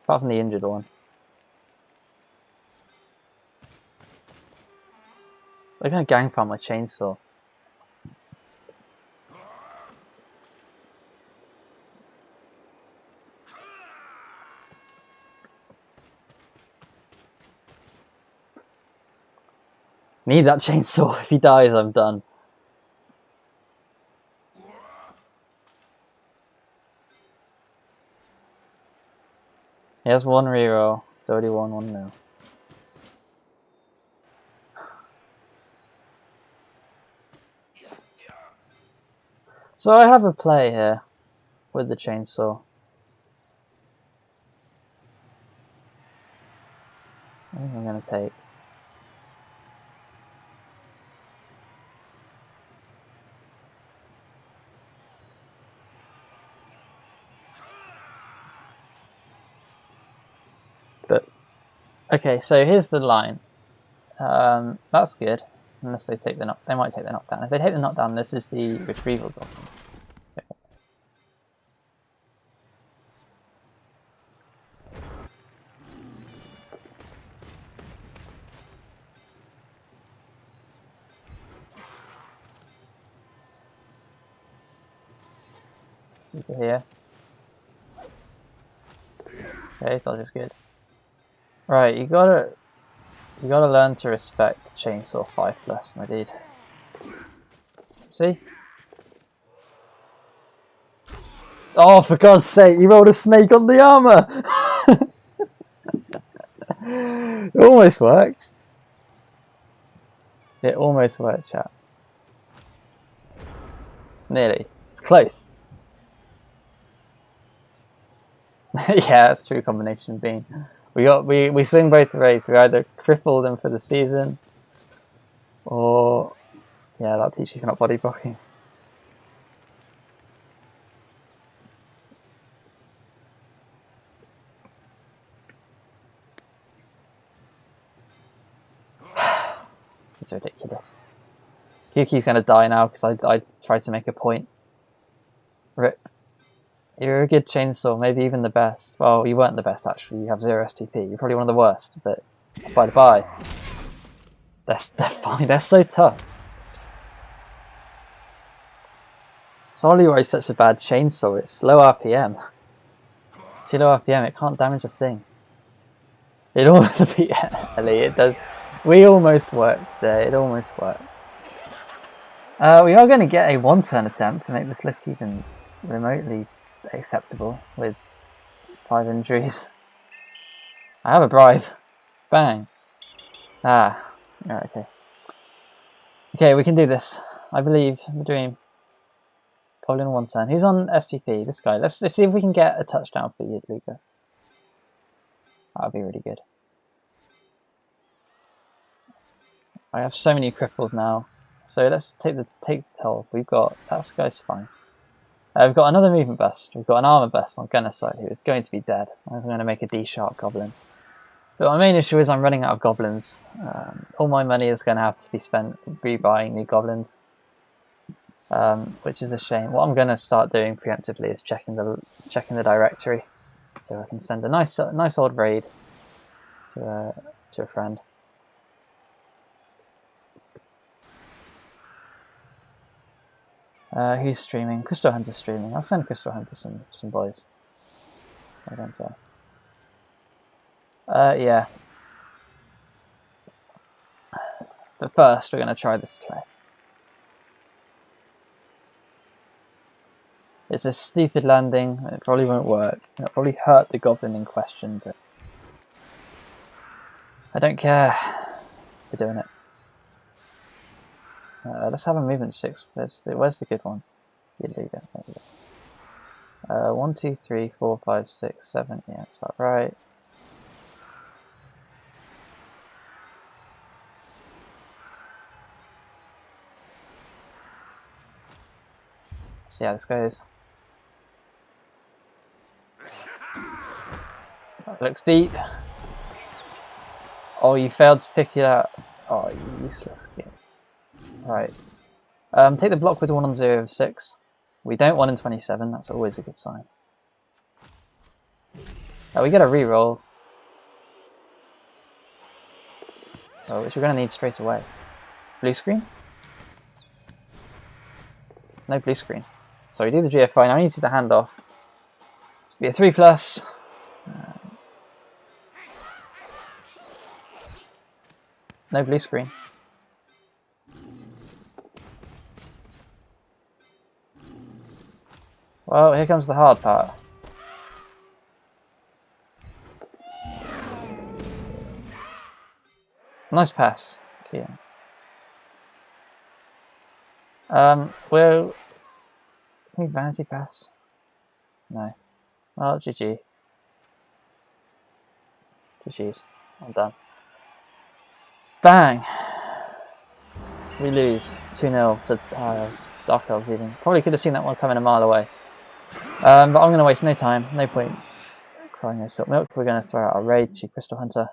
Apart from the injured one. They're going to gang farm my chainsaw. Need that chainsaw. If he dies, I'm done. He has 1 reroll. It's already 1-1 So I have a play here with the chainsaw. I think I'm going to take. But okay, so here's the line. That's good, unless they take the knock. They might take the knockdown. If they take the knockdown, this is the retrieval goblin. Okay. Here. Okay, dodge is good. Right, you gotta learn to respect Chainsaw 5+, my dude. See? Oh, for God's sake, you rolled a snake on the armor! It almost worked. It almost worked, chat. Nearly. It's close. Yeah, that's true combination being. We swing both ways. We either cripple them for the season, or yeah, that'll teach you for not body blocking. This is ridiculous. Kiki's gonna die now because I tried to make a point. Rip. You're a good chainsaw, maybe even the best. Well, you weren't the best actually. You have 0 SPP. You're probably one of the worst, but that's by the by. They're fine. They're so tough. It's probably why it's such a bad chainsaw. It's low RPM. It's too low RPM. It can't damage a thing. It almost Ellie. It does. We almost worked there. It almost worked. We are going to get a one-turn attempt to make this look even remotely acceptable with 5 injuries. I have a bribe. Bang. Ah. Right, okay. Okay, we can do this. I believe in the dream. Goblin one turn. Who's on SPP? This guy. Let's see if we can get a touchdown for you, Luca. That would be really good. I have so many cripples now. So let's take the toll. We've got that guy's fine. We've got another movement bust. We've got an armor bust on Gunnerside who is going to be dead. I'm going to make a D-sharp goblin. But my main issue is I'm running out of goblins. All my money is going to have to be spent rebuying new goblins, which is a shame. What I'm going to start doing preemptively is checking the directory, so I can send a nice old raid to a friend. Who's streaming? Crystal Hunter's streaming. I'll send Crystal Hunter some boys. I don't know. Yeah. But first, we're going to try this play. It's a stupid landing. It probably won't work. It'll probably hurt the goblin in question, but I don't care. We're doing it. Let's have a movement 6. Where's the good one? You leave it. There you go. 1, 2, 3, 4, 5, 6, 7. Yeah, that's about right. See how this goes. That looks deep. Oh, you failed to pick it up. Oh, you useless kid. Right. Take the block with 1 on 0 of 6. We don't 1 in 27. That's always a good sign. We get a reroll. Which we're going to need straight away. Blue screen? No blue screen. So we do the GFI. Now we need to see the handoff. It's be a 3+. No blue screen. Well, here comes the hard part. Nice pass, Kian. Well, can we vanity pass? No. Well, GG. GG's. I'm done. Bang! We lose 2-0 to Elves. Dark Elves even. Probably could have seen that one coming a mile away. But I'm going to waste no time. No point crying no spilt milk. We're going to throw out a raid to Crystal Hunter.